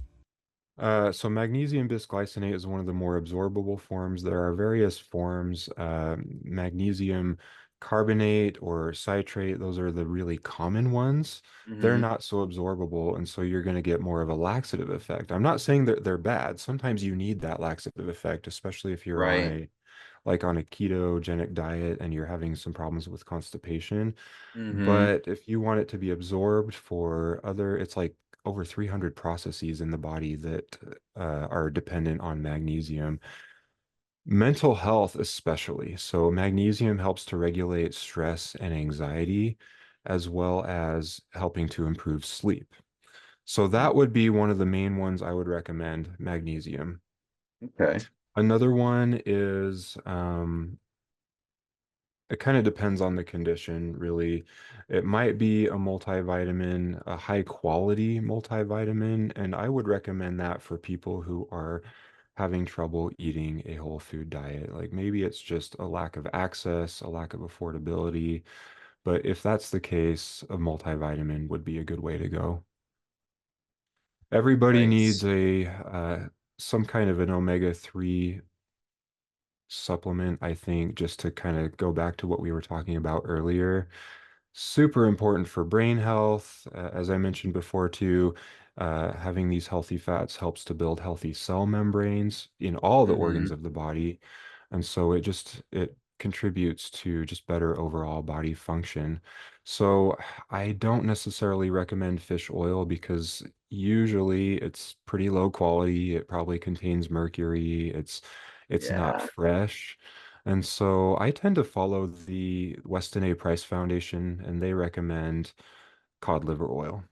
So magnesium bisglycinate is one of the more absorbable forms. There are various forms. Magnesium carbonate or citrate, those are the really common ones. They're
Hmm.
not so absorbable, and so you're going to get more of a laxative effect. I'm not saying that they're bad. Sometimes you need that laxative effect, especially if you're on
Right.
a like on a ketogenic diet and you're having some problems with constipation.
Hmm.
But if you want it to be absorbed for other, it's like over 300 processes in the body that are dependent on magnesium. Mental health, especially. So, magnesium helps to regulate stress and anxiety, as well as helping to improve sleep. So, that would be one of the main ones I would recommend, magnesium.
Okay.
Another one is it kind of depends on the condition, really. It might be a multivitamin, a high quality multivitamin, and I would recommend that for people who are having trouble eating a whole food diet. Like maybe it's just a lack of access, a lack of affordability, but if that's the case, a multivitamin would be a good way to go. Everybody needs
Nice.
a some kind of an omega-3 supplement, I think, just to kind of go back to what we were talking about earlier. Super important for brain health. As I mentioned before, too, having these healthy fats helps to build healthy cell membranes in all the organs
Hmm.
of the body. And so it contributes to just better overall body function. So I don't necessarily recommend fish oil because usually it's pretty low quality. It probably contains mercury. It's not
Yeah.
fresh. And so I tend to follow the Weston A. Price Foundation, and they recommend cod liver oil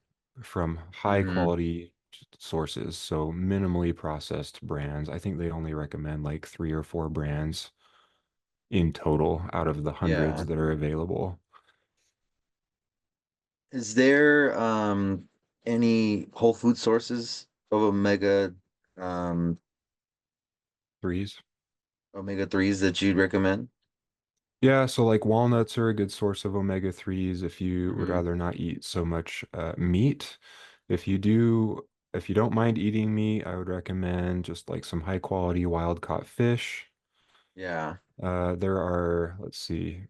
from high
Hmm.
quality sources, so minimally processed brands. I think they only recommend like 3 or 4 brands in total out of the hundreds
Yeah.
that are available.
Is there any whole food sources of um
Threes.
omega 3s that you'd recommend?
Yeah, so like walnuts are a good source of omega-3s if you would
Hmm.
rather not eat so much meat. If you do, if you don't mind eating meat, I would recommend just like some high quality wild caught fish.
Yeah.
There are, let's see,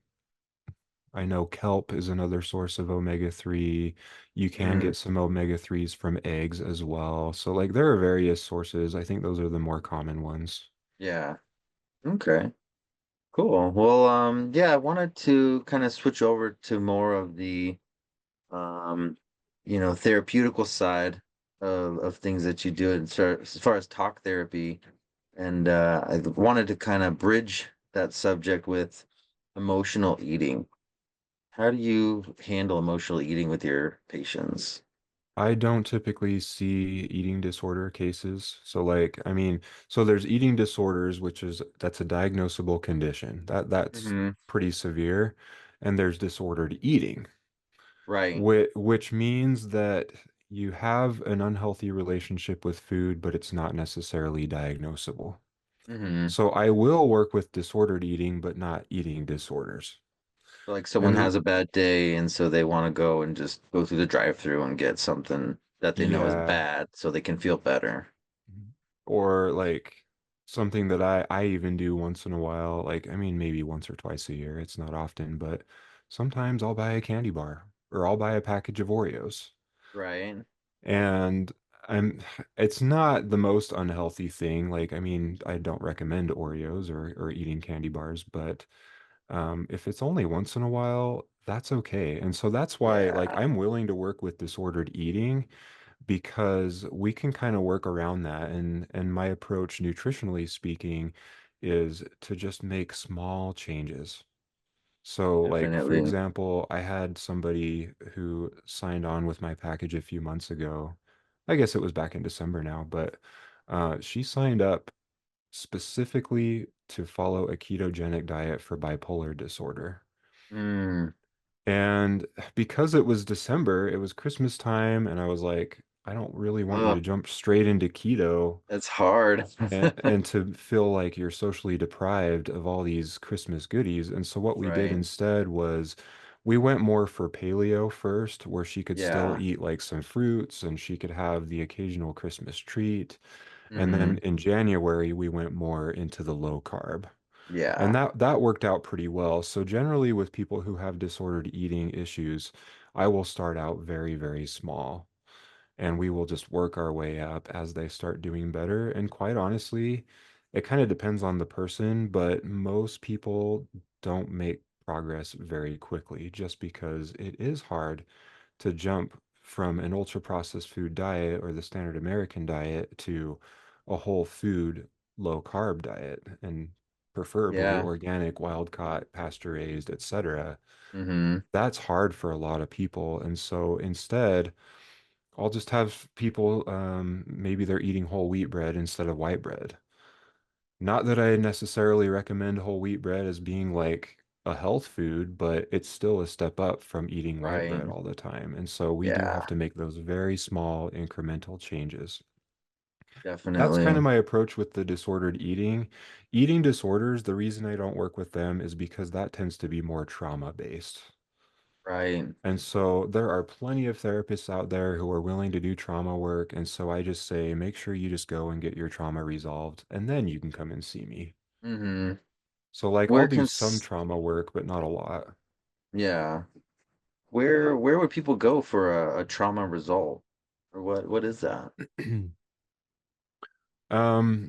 I know kelp is another source of omega-3. You can
Hmm.
get some omega-3s from eggs as well. So like there are various sources. I think those are the more common ones.
Yeah. Okay. Cool. Well, yeah, I wanted to kind of switch over to more of the um, therapeutical side of things that you do as far as talk therapy. And I wanted to kind of bridge that subject with emotional eating. How do you handle emotional eating with your patients?
I don't typically see eating disorder cases. So like, I mean, so there's eating disorders, that's a diagnosable condition. That's
Hmm.
pretty severe. And there's disordered eating,
Right.
which means that you have an unhealthy relationship with food, but it's not necessarily diagnosable.
Hmm.
So I will work with disordered eating, but not eating disorders.
Like someone
And
has a bad day, and so they want to go and just go through the drive-through and get something that they know is
yeah,
bad so they can feel better.
or like something that I even do once in a while, like I mean maybe once or twice a year. It's not often, but sometimes I'll buy a candy bar or I'll buy a package of Oreos.
Right.
And I'm it's not the most unhealthy thing. Like I mean, I don't recommend Oreos or eating candy bars, but if it's only once in a while, that's okay. And so that's why like
Yeah,
I'm willing to work with disordered eating because we can kind of work around that. And my approach, nutritionally speaking, is to just make small changes. So, like, for
definitely.
example, I had somebody who signed on with my package a few months ago. I guess it was back in December now, but she signed up specifically to follow a ketogenic diet for bipolar disorder.
Mm.
And because it was December, it was Christmas time, and I was like, I don't really want you
Oh,
to jump straight into keto
that's hard.
and to feel like you're socially deprived of all these Christmas goodies. And so what we did
Right.
instead was we went more for paleo first, where she could still
Yeah.
eat like some fruits and she could have the occasional Christmas treat. And then
Hmm.
in January, we went more into the low carb. And
Yeah.
that worked out pretty well. So generally with people who have disordered eating issues, I will start out very, very small and we will just work our way up as they start doing better. And quite honestly, it kind of depends on the person, but most people don't make progress very quickly just because it is hard to jump from an ultra processed food diet or the standard American diet to a whole food, low carb diet, and preferably
Yeah.
organic, wild caught, pasture raised, etc.
Mm-hmm.
That's hard for a lot of people. And so instead, I'll just have people, maybe they're eating whole wheat bread instead of white bread. Not that I necessarily recommend whole wheat bread as being like a health food, but it's still a step up from eating white
Right.
bread all the time. And so we do have
Yeah.
to make those very small incremental changes. That's kind
Definitely.
of my approach with the disordered eating. Eating disorders, the reason I don't work with them is because that tends to be more trauma based.
Right.
And so there are plenty of therapists out there who are willing to do trauma work. And so I just say, make sure you just go and get your trauma resolved, and then you can come and see me.
Mm-hmm.
So, like, I'll
Where
do
can
some trauma work, but not a lot.
yeah. Where would people go for a trauma result? Or what is that?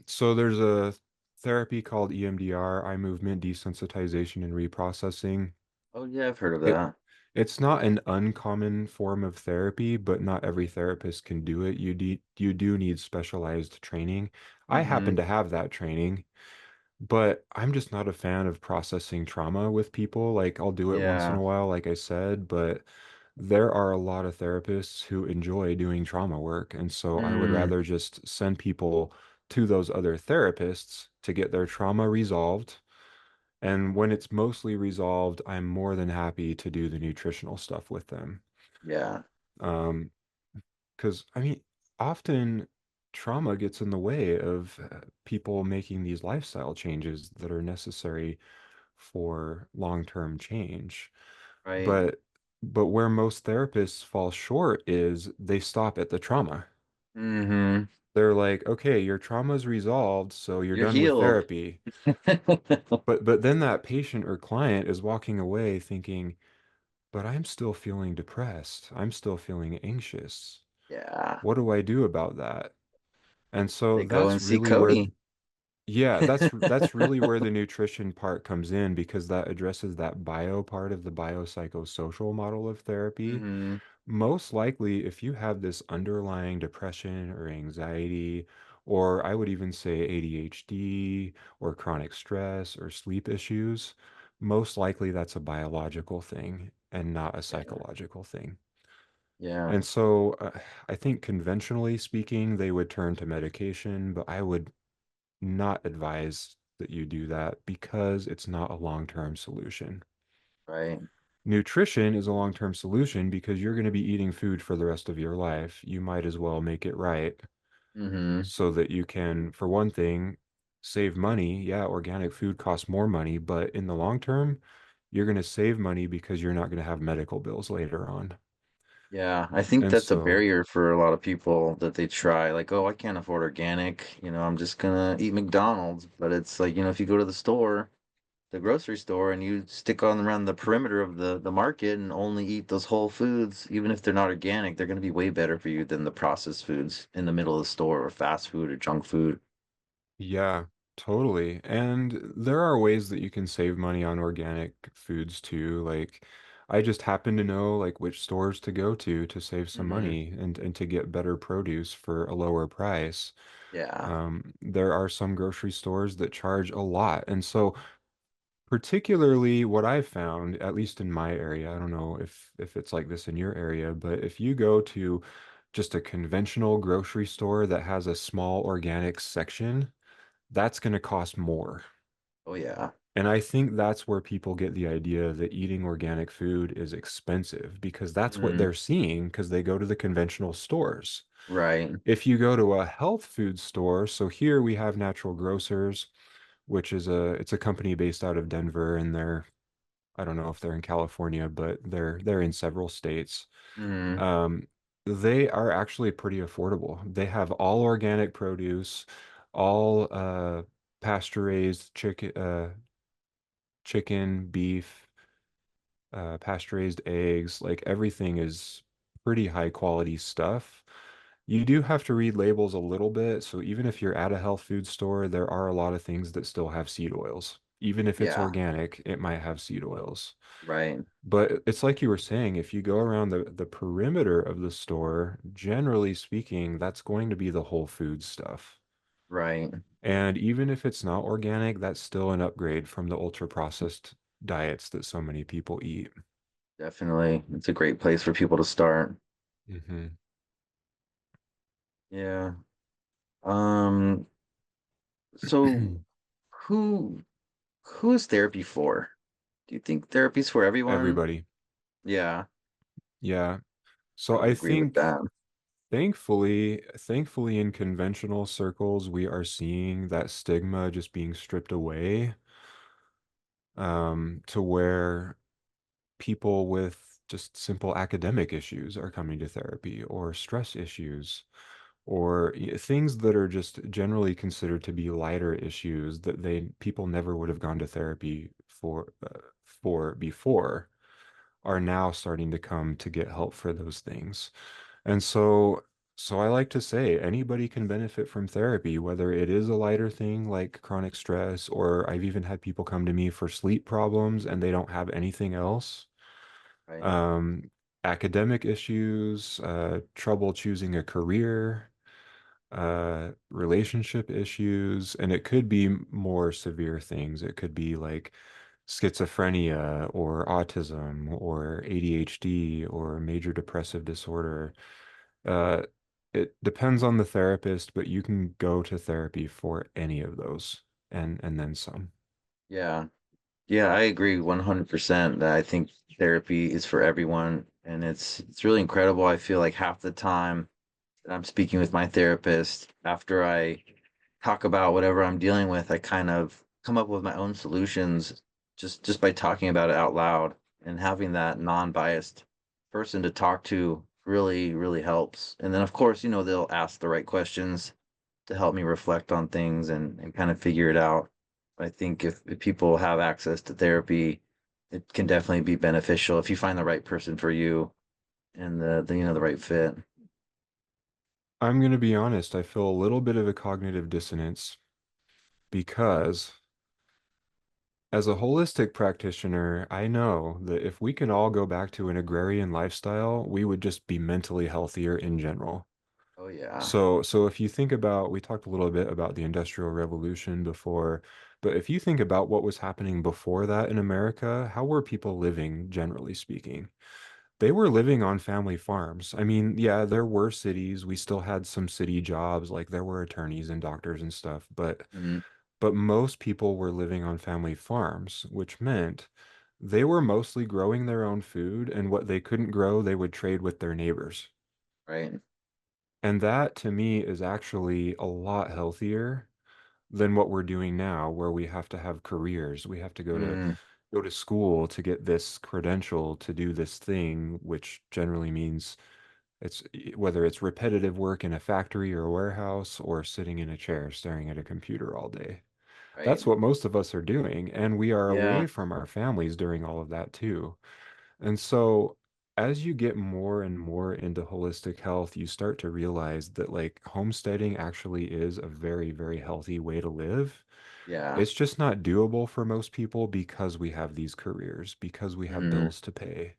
So there's a therapy called EMDR, eye movement desensitization and reprocessing.
Oh yeah, I've heard of
It
that.
it's not an uncommon form of therapy, but not every therapist can do it. You do need specialized training. I
Mm-hmm.
happen to have that training. But I'm just not a fan of processing trauma with people. Like, I'll do it once in
Yeah.
a while, like I said, but there are a lot of therapists who enjoy doing trauma work. And so I would
Mm.
rather just send people to those other therapists to get their trauma resolved. And when it's mostly resolved, I'm more than happy to do the nutritional stuff with them.
Yeah.
Um, because I mean, often trauma gets in the way of people making these lifestyle changes that are necessary for long-term change.
Right.
But where most therapists fall short is they stop at the trauma.
Mm-hmm.
They're like, okay, your trauma's resolved, so you're
You're
done with
healed.
therapy. But then that patient or client is walking away thinking, but I'm still feeling depressed. I'm still feeling anxious.
Yeah.
What do I do about that? And so
They go
that's
and see
really where
Cody.
yeah, that's really where the nutrition part comes in because that addresses that bio part of the biopsychosocial model of therapy.
Mm-hmm.
Most likely, if you have this underlying depression or anxiety, or I would even say ADHD or chronic stress or sleep issues, most likely that's a biological thing and not a
Yeah.
psychological thing.
Yeah.
And so I think conventionally speaking, they would turn to medication, but I would not advise that you do that because it's not a long-term solution.
Right.
Nutrition is a long-term solution because you're going to be eating food for the rest of your life. You might as well make it right
Mm-hmm.
so that you can, for one thing, save money. Yeah, organic food costs more money, but in the long term, you're going to save money because you're not going to have medical bills later on.
Yeah, I think
And
that's a
so,
barrier for a lot of people that they try. Like, oh, I can't afford organic. I'm just gonna eat McDonald's. But it's like, if you go to the store, the grocery store, and you stick on around the perimeter of the market and only eat those whole foods, even if they're not organic, they're gonna be way better for you than the processed foods in the middle of the store or fast food or junk food.
yeah, totally. And there are ways that you can save money on organic foods too. Like I just happen to know like which stores to go to save some
Hmm.
money and to get better produce for a lower price.
Yeah.
There are some grocery stores that charge a lot. And so particularly what I've found, at least in my area, I don't know if it's like this in your area, but if you go to just a conventional grocery store that has a small organic section, that's going to cost more.
Oh yeah.
And I think that's where people get the idea that eating organic food is expensive because that's what
Hmm.
they're seeing because they go to the conventional stores.
Right.
If you go to a health food store, so here we have Natural Grocers, which is it's a company based out of Denver and I don't know if they're in California, but they're in several states.
Hmm.
Um, they are actually pretty affordable. They have all organic produce, all pasture raised chicken, chicken, beef, pasture-raised eggs, like everything is pretty high quality stuff. You do have to read labels a little bit. So even if you're at a health food store, there are a lot of things that still have seed oils. Even if it's
Yeah,
organic, it might have seed oils.
right,
But it's like you were saying, if you go around the perimeter of the store, generally speaking, that's going to be the whole food stuff.
right.
And even if it's not organic, that's still an upgrade from the ultra processed diets that so many people eat.
Definitely. It's a great place for people to start.
Hmm.
Yeah. Um, so who who is therapy for? Do you think therapy's for everyone?
Everybody.
Yeah,
Yeah.
I
So
would
I
agree with
think
that.
thankfully in conventional circles, we are seeing that stigma just being stripped away, to where people with just simple academic issues are coming to therapy or stress issues or things that are just generally considered to be lighter issues that they people never would have gone to therapy for before are now starting to come to get help for those things. And so I like to say anybody can benefit from therapy, whether it is a lighter thing like chronic stress, or I've even had people come to me for sleep problems and they don't have anything else.
Right.
Um, Academic issues, trouble choosing a career, relationship issues, and it could be more severe things. It could be like schizophrenia or autism or ADHD or major depressive disorder. Uh, it depends on the therapist, but you can go to therapy for any of those and then some.
Yeah. Yeah, I agree 100% that I think therapy is for everyone and it's really incredible. I feel like half the time that I'm speaking with my therapist after I talk about whatever I'm dealing with, I kind of come up with my own solutions just by talking about it out loud and having that non-biased person to talk to really helps. And then of course, they'll ask the right questions to help me reflect on things and kind of figure it out. I think if people have access to therapy, it can definitely be beneficial if you find the right person for you and the right fit.
I'm going to be honest, I feel a little bit of a cognitive dissonance because as a holistic practitioner, I know that if we can all go back to an agrarian lifestyle, we would just be mentally healthier in general.
Oh yeah.
So if you think about, we talked a little bit about the Industrial Revolution before, but if you think about what was happening before that in America, how were people living, generally speaking? They were living on family farms. I mean, yeah, there were cities. We still had some city jobs, like there were attorneys and doctors and stuff,
Mhm.
but most people were living on family farms, which meant they were mostly growing their own food, and what they couldn't grow, they would trade with their neighbors.
Right.
And that to me is actually a lot healthier than what we're doing now, where we have to have careers. We have to
Mm,
go to school to get this credential to do this thing, which generally means whether it's repetitive work in a factory or a warehouse or sitting in a chair staring at a computer all day.
right.
That's what most of us are doing, and we are
Yeah.
away from our families during all of that too. And so, as you get more and more into holistic health, you start to realize that like homesteading actually is a very, very healthy way to live.
Yeah.
It's just not doable for most people because we have these careers, because we have
Mm,
bills to pay,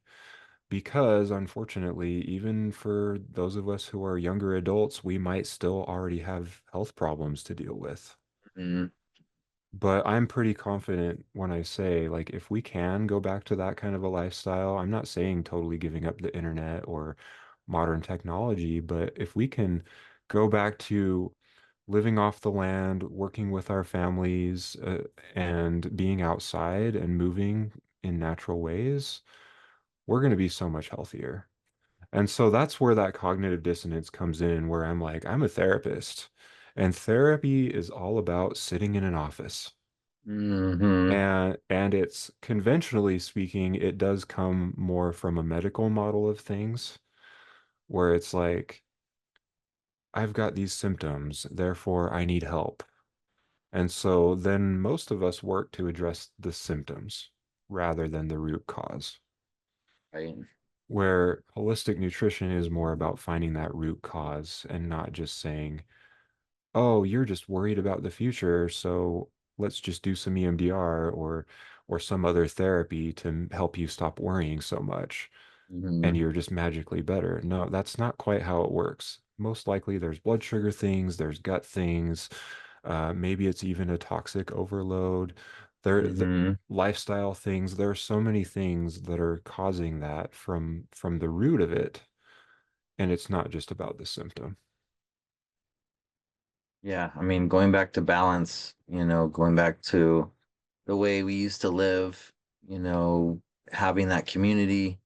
because unfortunately, even for those of us who are younger adults, we might still already have health problems to deal with.
mm,
But I'm pretty confident when I say, like, if we can go back to that kind of a lifestyle, I'm not saying totally giving up the internet or modern technology, but if we can go back to living off the land, working with our families, and being outside and moving in natural ways, we're going to be so much healthier. And so that's where that cognitive dissonance comes in, where I'm like, I'm a therapist, and therapy is all about sitting in an office.
hmm
And it's conventionally speaking, it does come more from a medical model of things, where it's like, I've got these symptoms, therefore I need help. And so then most of us work to address the symptoms rather than the root cause,
Right.
where holistic nutrition is more about finding that root cause and not just saying, oh, you're just worried about the future, so let's just do some EMDR or some other therapy to help you stop worrying so much, and
Hmm.
you're just magically better. No, that's not quite how it works. Most likely there's blood sugar things, there's gut things, maybe it's even a toxic overload. The
Hmm.
lifestyle things. There are so many things that are causing that from the root of it, and it's not just about the symptom.
Yeah, I mean, going back to balance, going back to the way we used to live, having that community,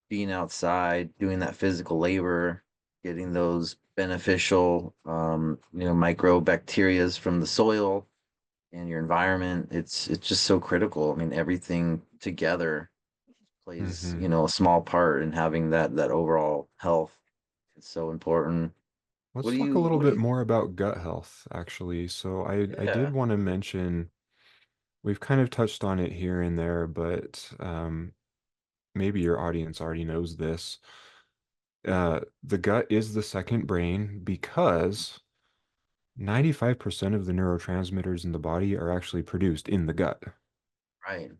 being outside, doing that physical labor, getting those beneficial, microbacterias from the soil and your environment. It's just so critical. I mean, everything together plays,
Hmm.
a small part in having that overall health. It's so important.
Let's talk a little
What do
bit
you,
more about gut health, actually. So I did
yeah,
want to mention we've kind of touched on it here and there, but maybe your audience already knows this. The gut is the second brain because 95% of the neurotransmitters in the body are actually produced in the gut.
right.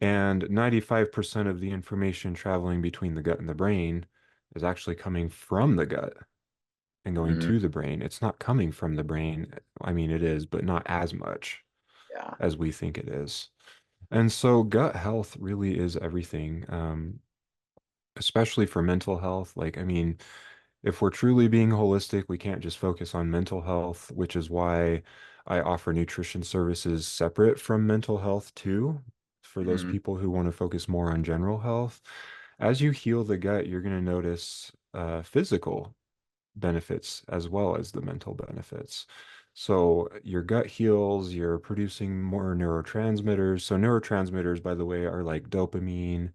And 95% of the information traveling between the gut and the brain is actually coming from the gut and going
Hmm.
to the brain. It's not coming from the brain. I mean, it is, but not as much
Yeah.
as we think it is. And so gut health really is everything, especially for mental health. Like, I mean, if we're truly being holistic, we can't just focus on mental health, which is why I offer nutrition services separate from mental health too, for those
Hmm.
people who want to focus more on general health. As you heal the gut, you're going to notice physical benefits as well as the mental benefits. So your gut heals, you're producing more neurotransmitters. So neurotransmitters, by the way, are like dopamine,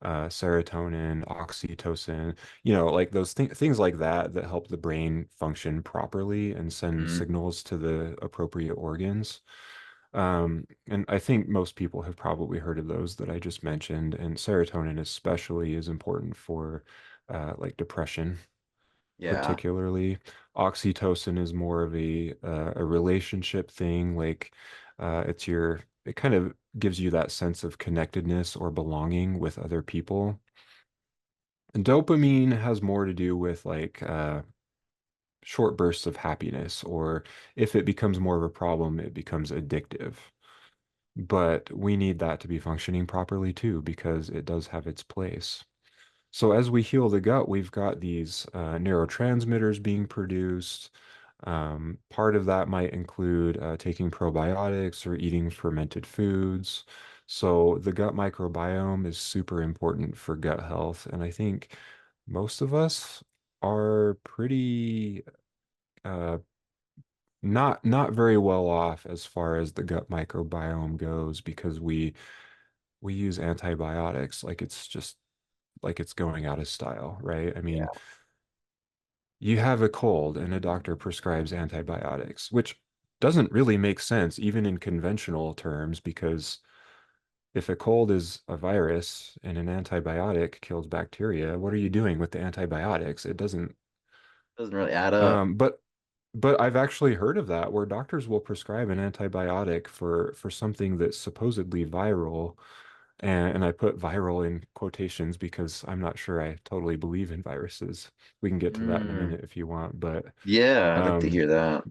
serotonin, oxytocin, like those things like that that help the brain function properly and send
Hmm.
signals to the appropriate organs. And I think most people have probably heard of those that I just mentioned, and serotonin especially is important for like depression
Yeah.
particularly. Oxytocin is more of a relationship thing, like it kind of gives you that sense of connectedness or belonging with other people. And dopamine has more to do with like short bursts of happiness, or if it becomes more of a problem, it becomes addictive. But we need that to be functioning properly too, because it does have its place. So as we heal the gut, we've got these neurotransmitters being produced. Part of that might include taking probiotics or eating fermented foods. So the gut microbiome is super important for gut health, and I think most of us are pretty uh, not very well off as far as the gut microbiome goes because we use antibiotics like it's just like it's going out of style, right? I mean,
Yeah.
you have a cold and a doctor prescribes antibiotics, which doesn't really make sense even in conventional terms because if a cold is a virus and an antibiotic kills bacteria, what are you doing with the antibiotics? It doesn't.
Doesn't really add up.
Um, but but I've actually heard of that where doctors will prescribe an antibiotic for something that's supposedly viral, and I put viral in quotations because I'm not sure I totally believe in viruses. We can get to that in a
Mm.
minute if you want,
Yeah, I'd like to
um,
hear that.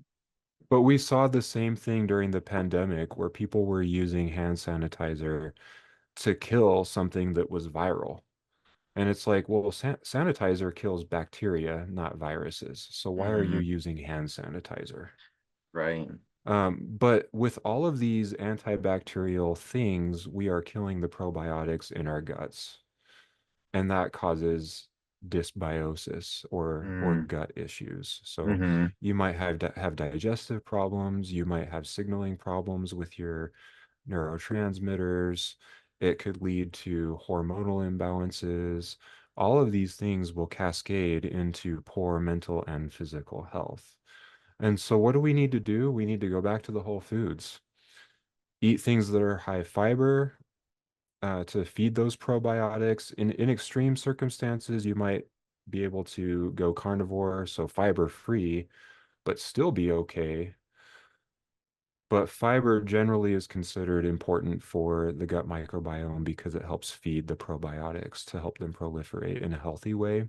but we saw the same thing during the pandemic where people were using hand sanitizer to kill something that was viral. And it's like, well, sanitizer kills bacteria, not viruses. So why are you
Hmm.
using hand sanitizer?
Right.
But with all of these antibacterial things, we are killing the probiotics in our guts, and that causes dysbiosis or
Mm.
gut issues. So
Hmm.
you might have digestive problems, you might have signaling problems with your neurotransmitters. It could lead to hormonal imbalances. All of these things will cascade into poor mental and physical health. And so what do we need to do? We need to go back to the whole foods. Eat things that are high fiber to feed those probiotics. In extreme circumstances, you might be able to go carnivore, so fiber free, but still be okay. But fiber generally is considered important for the gut microbiome because it helps feed the probiotics to help them proliferate in a healthy way.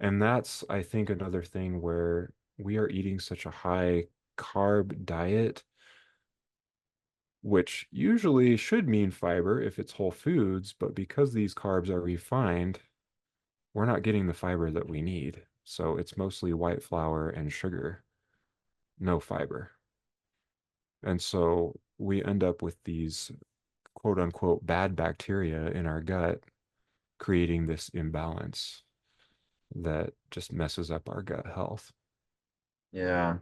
And that's, I think, another thing where we are eating such a high carb diet, which usually should mean fiber if it's whole foods, but because these carbs are refined, we're not getting the fiber that we need. So it's mostly white flour and sugar, no fiber. And so we end up with these quote unquote bad bacteria in our gut, creating this imbalance that just messes up our gut health.
Yeah.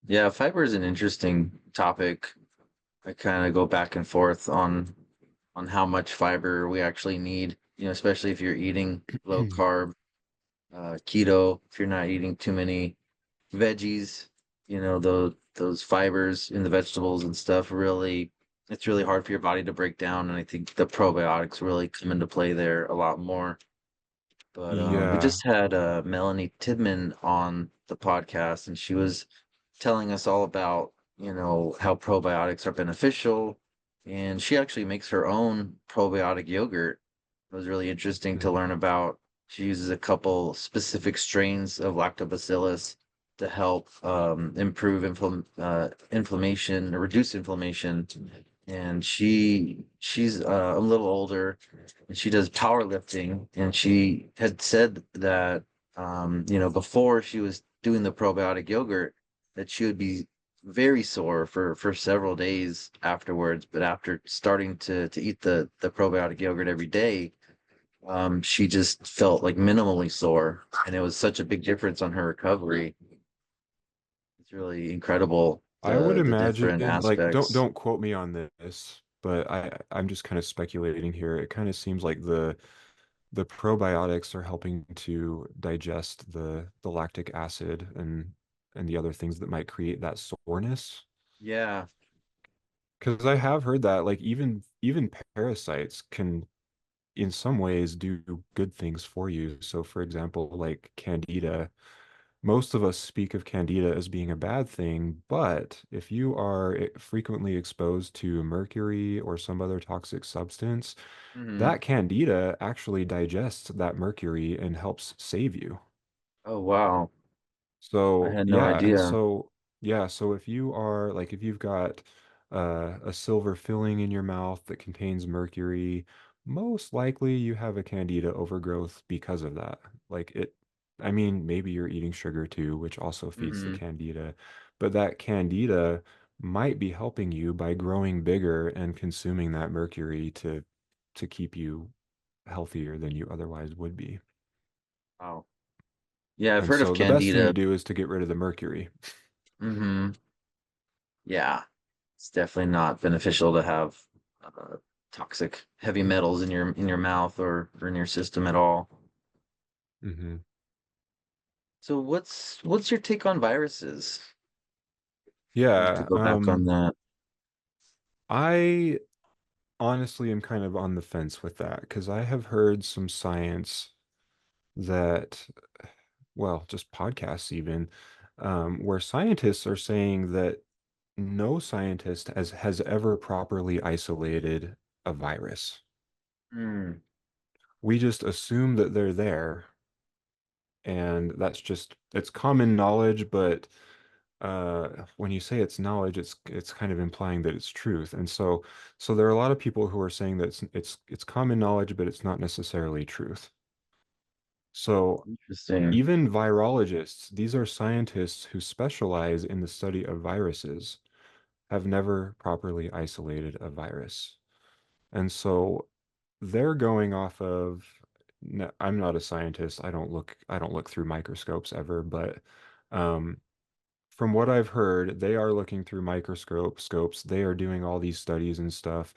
Yeah, fiber is an interesting topic. I kind of go back and forth on how much fiber we actually need, especially if you're eating low carb, keto, if you're not eating too many veggies, those fibers in the vegetables and stuff really it's really hard for your body to break down, and I think the probiotics really come into play there a lot more. But we
Yeah,
just had Melanie Tidman on the podcast, and she was telling us all about, how probiotics are beneficial. And she actually makes her own probiotic yogurt. It was really interesting to
mhm.
learn about. She uses a couple specific strains of lactobacillus to help improve inflammation or reduce inflammation. And she's a little older, and she does powerlifting. And she had said that before she was doing the probiotic yogurt, that she would be very sore for several days afterwards. But after starting to eat the probiotic yogurt every day, she just felt like minimally sore, and it was such a big difference on her recovery. It's really incredible
I would
the different
imagine, like,
aspects.
don't quote me on this, but I'm just kind of speculating here. It kind of seems like the probiotics are helping to digest the lactic acid and the other things that might create that soreness.
Yeah.
Because I have heard that, like, even parasites can in some ways do good things for you. So for example, like candida, most of us speak of candida as being a bad thing, but if you are frequently exposed to mercury or some other toxic substance,
Hmm.
that candida actually digests that mercury and helps save you.
Oh, wow. I
So
had no
yeah, and
idea.
so yeah, so if you are like if you've got a silver filling in your mouth that contains mercury, most likely you have a candida overgrowth because of that. Like it, I mean, maybe you're eating sugar too, which also feeds the
Hmm.
candida, but that candida might be helping you by growing bigger and consuming that mercury to keep you healthier than you otherwise would be.
Wow. Yeah, I've
And
heard of
so the best thing to
candida.
do is to get rid of the mercury.
Hmm. Yeah, it's definitely not beneficial to have toxic heavy metals in your mouth or in your system at all.
Hmm.
So what's your take on viruses? Wanted to
Yeah,
go back on that.
I honestly am kind of on the fence with that because I have heard some science that, well, just podcasts even, where scientists are saying that no scientist has ever properly isolated a virus.
Mm,
We just assume that they're there, and that's just it's common knowledge, but when you say it's knowledge, it's kind of implying that it's truth. And so there are a lot of people who are saying that it's common knowledge, but it's not necessarily truth. So
interesting.
even virologists, these are scientists who specialize in the study of viruses, have never properly isolated a virus. And so they're going off of I'm not a scientist. I don't look through microscopes ever, but um, from what I've heard, they are looking through scopes. They are doing all these studies and stuff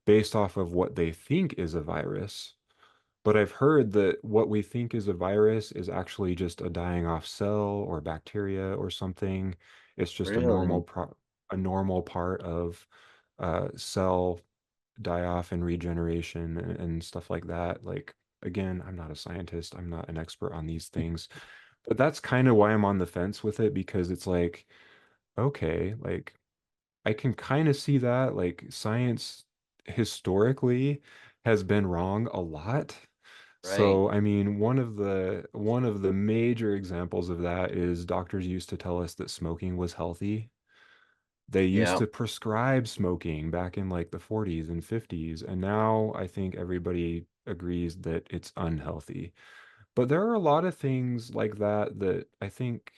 based off of what they think is a virus. But I've heard that what we think is a virus is actually just a dying off cell or bacteria or something. It's just
Really?
a normal part of cell die-off and regeneration and stuff like that. Like, again, I'm not a scientist, I'm not an expert on these things, but that's kind of why I'm on the fence with it because it's like, okay, like I can kind of see that. Like, science historically has been wrong a lot.
Right.
So, I mean, one of the major examples of that is doctors used to tell us that smoking was healthy. They used
Yeah.
to prescribe smoking back in like the 40s and 50s, and now I think everybody agrees that it's unhealthy. But there are a lot of things like that that I think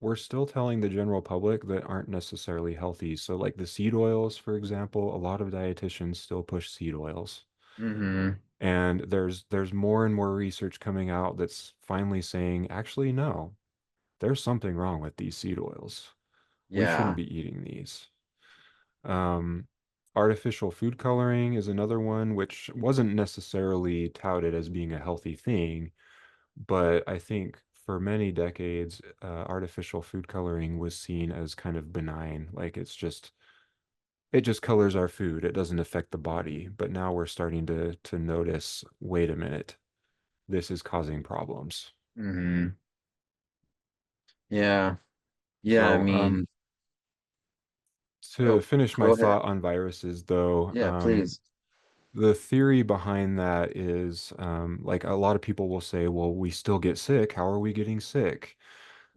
we're still telling the general public that aren't necessarily healthy. So, like the seed oils, for example, a lot of dietitians still push seed oils.
Mm-hmm.
And there's more and more research coming out that's finally saying, actually, no, there's something wrong with these seed oils. We shouldn't
Yeah.
be eating these. Um, Artificial food coloring is another one, which wasn't necessarily touted as being a healthy thing, but I think for many decades, artificial food coloring was seen as kind of benign. Like it just colors our food. It doesn't affect the body. But now we're starting to notice, wait a minute, this is causing problems.
Mm-hmm. Yeah. Yeah. I
So,
mean,
to
oh,
finish my
go ahead.
thought on viruses, though,
Yeah, please.
the theory behind that is like a lot of people will say, well, we still get sick. How are we getting sick?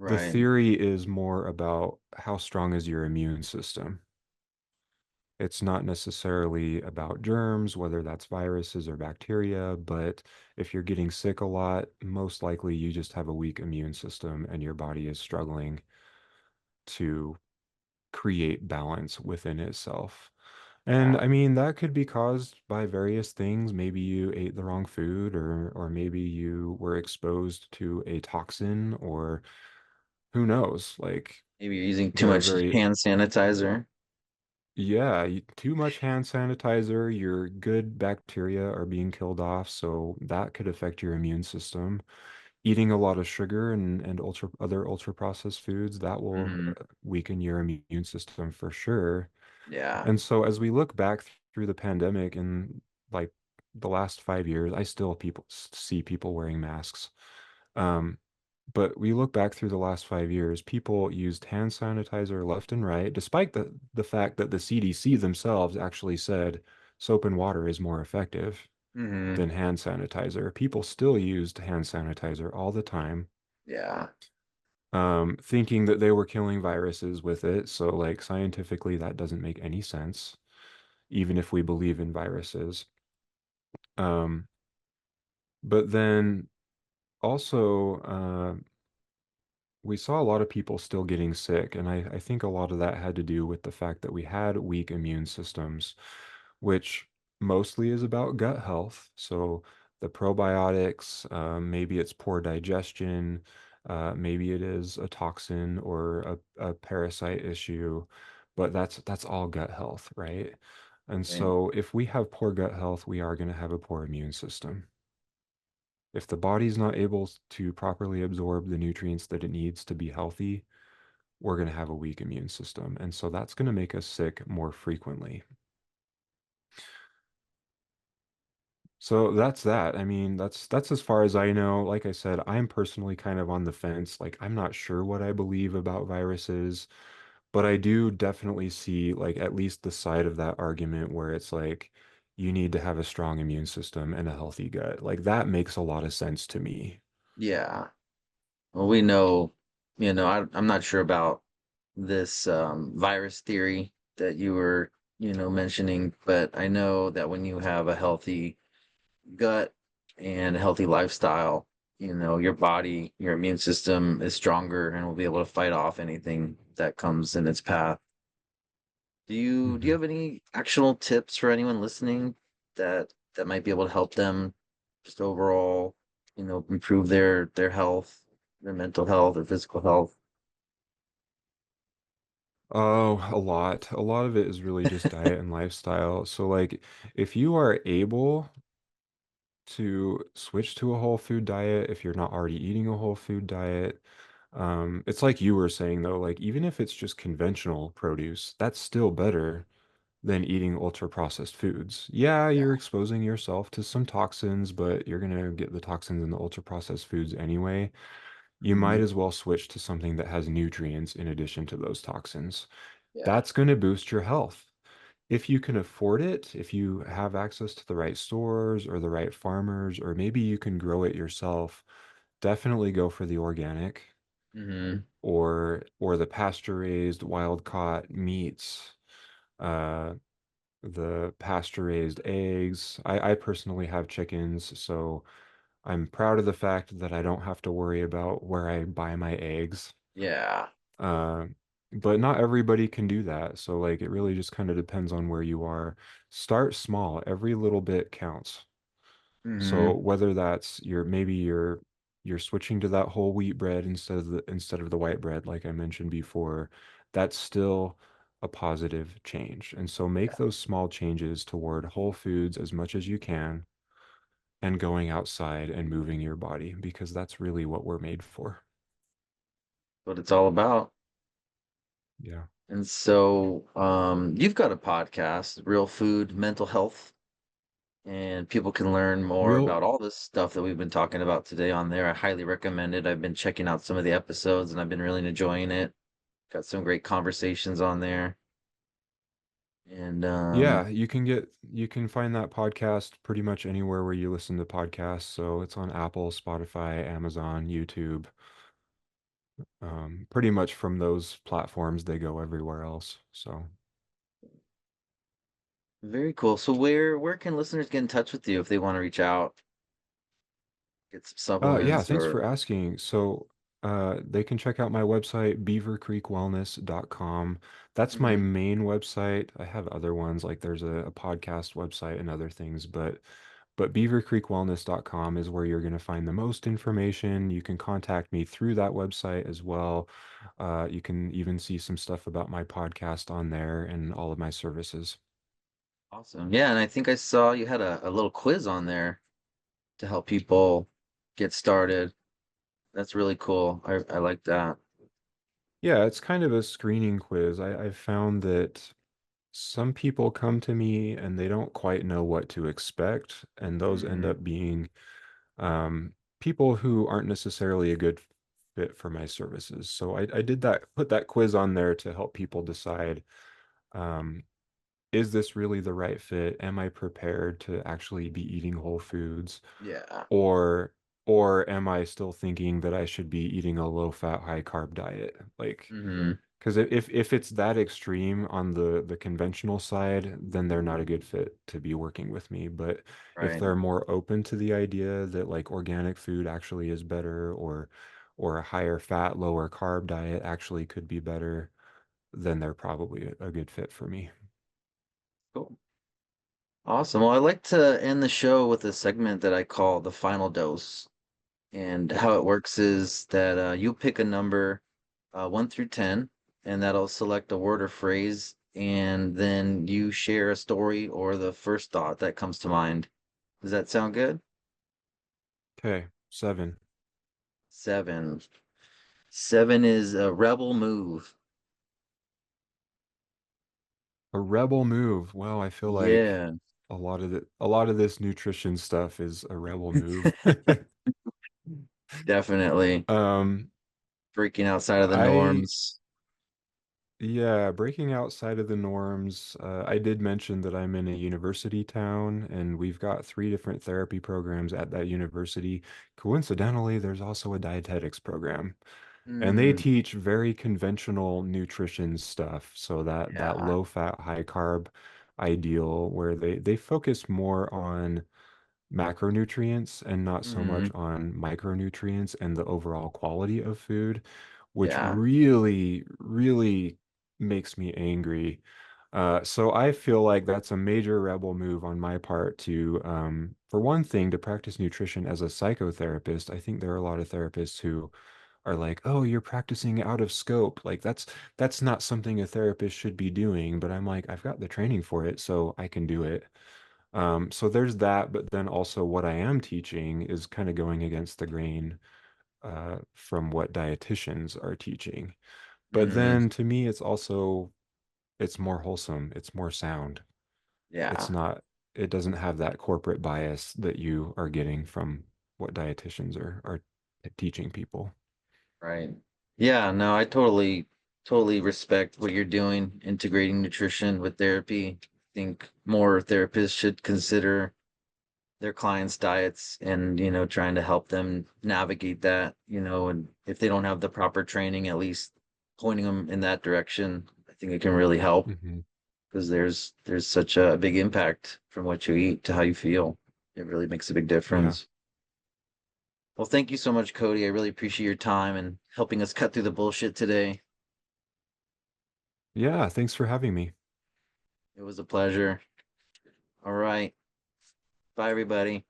The
Right.
theory is more about how strong is your immune system. It's not necessarily about germs, whether that's viruses or bacteria, but if you're getting sick a lot, most likely you just have a weak immune system and your body is struggling to create balance within itself. And
Yeah.
I mean, that could be caused by various things. Maybe you ate the wrong food, or maybe you were exposed to a toxin, or who knows? Like,
Maybe you're using too
there are
much
very,
hand sanitizer.
yeah, too much hand sanitizer, your good bacteria are being killed off, so that could affect your immune system. Eating a lot of sugar and other ultra processed foods, that will
Mm-hmm.
weaken your immune system for sure.
Yeah.
And so as we look back through the pandemic and like the last 5 years, I still see people wearing masks. Um, but we look back through the last 5 years, people used hand sanitizer left and right, despite the fact that the CDC themselves actually said soap and water is more effective
Mm-hmm.
than hand sanitizer. People still used hand sanitizer all the time,
Yeah.
thinking that they were killing viruses with it. So, like, scientifically, that doesn't make any sense, even if we believe in viruses. Um, but then also, we saw a lot of people still getting sick, and I think a lot of that had to do with the fact that we had weak immune systems, which mostly is about gut health. So the probiotics, maybe it's poor digestion, maybe it is a toxin or a parasite issue, but that's all gut health, right? And
Right.
so if we have poor gut health, we are going to have a poor immune system. If the body's not able to properly absorb the nutrients that it needs to be healthy, we're going to have a weak immune system. And so that's going to make us sick more frequently. So that's that. I mean, that's as far as I know. Like I said, I'm personally kind of on the fence. Like I'm not sure what I believe about viruses, but I do definitely see like at least the side of that argument where it's like you need to have a strong immune system and a healthy gut. Like that makes a lot of sense to me.
Yeah. Well, we know, I'm not sure about this virus theory that you were, mentioning, but I know that when you have a healthy gut and a healthy lifestyle, your body, your immune system is stronger and will be able to fight off anything that comes in its path. Do you
Mhm.
have any actionable tips for anyone listening that might be able to help them just overall, improve their health, their mental health, their physical health?
Oh, a lot. A lot of it is really just diet and lifestyle. So, like, if you are able to switch to a whole food diet, if you're not already eating a whole food diet, It's like you were saying though, like even if it's just conventional produce, that's still better than eating ultra processed foods. Yeah,
Yeah.
you're exposing yourself to some toxins, but you're gonna get the toxins in the ultra processed foods anyway. You might
Hmm.
as well switch to something that has nutrients in addition to those toxins.
Yeah.
That's going to boost your health. If you can afford it, if you have access to the right stores or the right farmers, or maybe you can grow it yourself, definitely go for the organic
Hmm.
or the pasture raised wild caught meats, uh, the pasture raised eggs. I personally have chickens, so I'm proud of the fact that I don't have to worry about where I buy my eggs.
Yeah.
Uh, but not everybody can do that. So like it really just kind of depends on where you are. Start small. Every little bit counts. So
Hmm.
whether that's maybe you're switching to that whole wheat bread instead of the white bread like I mentioned before, that's still a positive change. And so make
Yeah.
those small changes toward whole foods as much as you can and going outside and moving your body because that's really what we're made for.
What it's all about.
Yeah.
And so, you've got a podcast, Real Food, Mental Health, and people can learn more
Real
about all this stuff that we've been talking about today on there. I highly recommend it. I've been checking out some of the episodes and I've been really enjoying it. Got some great conversations on there. And
Yeah, you can find that podcast pretty much anywhere where you listen to podcasts. So it's on Apple, Spotify, Amazon, YouTube. Pretty much from those platforms, they go everywhere else. So,
very cool. So where can listeners get in touch with you if they want to reach out, get some
yeah,
supplements
thanks
or
for asking. So, they can check out my website, beavercreekwellness.com. That's my
Mhm.
main website. I have other ones, like there's a podcast website and other things, but beavercreekwellness.com is where you're going to find the most information. You can contact me through that website as well. You can even see some stuff about my podcast on there and all of my services.
Awesome. Yeah, and I think I saw you had a little quiz on there to help people get started. That's really cool. I like that.
Yeah, it's kind of a screening quiz. I found that some people come to me and they don't quite know what to expect, and those end
Hmm.
up being people who aren't necessarily a good fit for my services. So I did put that quiz on there to help people decide, um, is this really the right fit? Am I prepared to actually be eating whole foods?
Yeah.
Or or am I still thinking that I should be eating a low fat, high carb diet? Like,
Hmm.
because if it's that extreme on the conventional side, then they're not a good fit to be working with me. But if
Right.
they're more open to the idea that like organic food actually is better or a higher fat, lower carb diet actually could be better, then they're probably a good fit for me.
Cool. Awesome. Well, I like to end the show with a segment that I call the final dose. And how it works is that you pick a number 1 through 10, and that'll select a word or phrase, and then you share a story or the first thought that comes to mind. Does that sound good?
Okay, 7.
7. 7 is a rebel move.
A rebel move. Well, I feel like
Yeah,
a lot of this nutrition stuff is a rebel move.
definitely.
Um,
Breaking outside of the
I
norms.
Yeah, breaking outside of the norms. I did mention that I'm in a university town and we've got 3 different therapy programs at that university. Coincidentally, there's also a dietetics program. And they
Mm,
teach very conventional nutrition stuff. So that
yeah.
low fat, high carb ideal where they focus more on macronutrients and not so
Hmm.
much on micronutrients and the overall quality of food, which
Yeah.
really makes me angry. So I feel like that's a major rebel move on my part to, for one thing, to practice nutrition as a psychotherapist. I think there are a lot of therapists who are like, "Oh, you're practicing out of scope. Like that's not something a therapist should be doing." But I'm like, I've got the training for it, so I can do it. So there's that, but then also what I am teaching is kind of going against the grain from what dietitians are teaching. But
Hmm.
then to me, it's more wholesome, it's more sound. It's
Yeah,
not, it doesn't have that corporate bias that you are getting from what dietitians are teaching people.
right. Yeah, no, I totally respect what you're doing, integrating nutrition with therapy. I think more therapists should consider their clients' diets and, trying to help them navigate that, and if they don't have the proper training, at least pointing them in that direction. I think it can really help
Hmm.
because there's such a big impact from what you eat to how you feel. It really makes a big
Yeah.
difference. Well, thank you so much, Cody. I really appreciate your time and helping us cut through the bullshit today.
Yeah. Thanks for having me.
It was a pleasure. All right. Bye, everybody.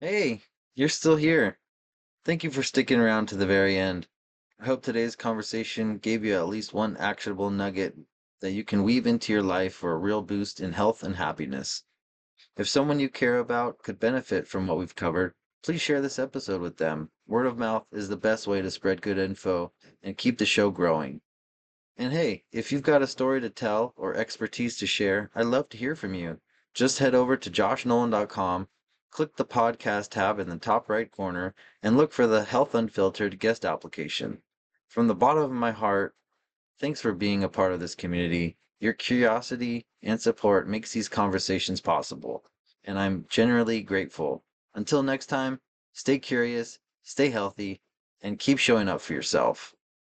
Hey, you're still here. Thank you for sticking around to the very end. I hope today's conversation gave you at least one actionable nugget that you can weave into your life for a real boost in health and happiness. If someone you care about could benefit from what we've covered, please share this episode with them. Word of mouth is the best way to spread good info and keep the show growing. And hey, if you've got a story to tell or expertise to share, I'd love to hear from you. Just head over to joshnolan.com, click the podcast tab in the top right corner, and look for the Health Unfiltered guest application. From the bottom of my heart, thanks for being a part of this community. Your curiosity and support makes these conversations possible, and I'm genuinely grateful. Until next time, stay curious, stay healthy, and keep showing up for yourself.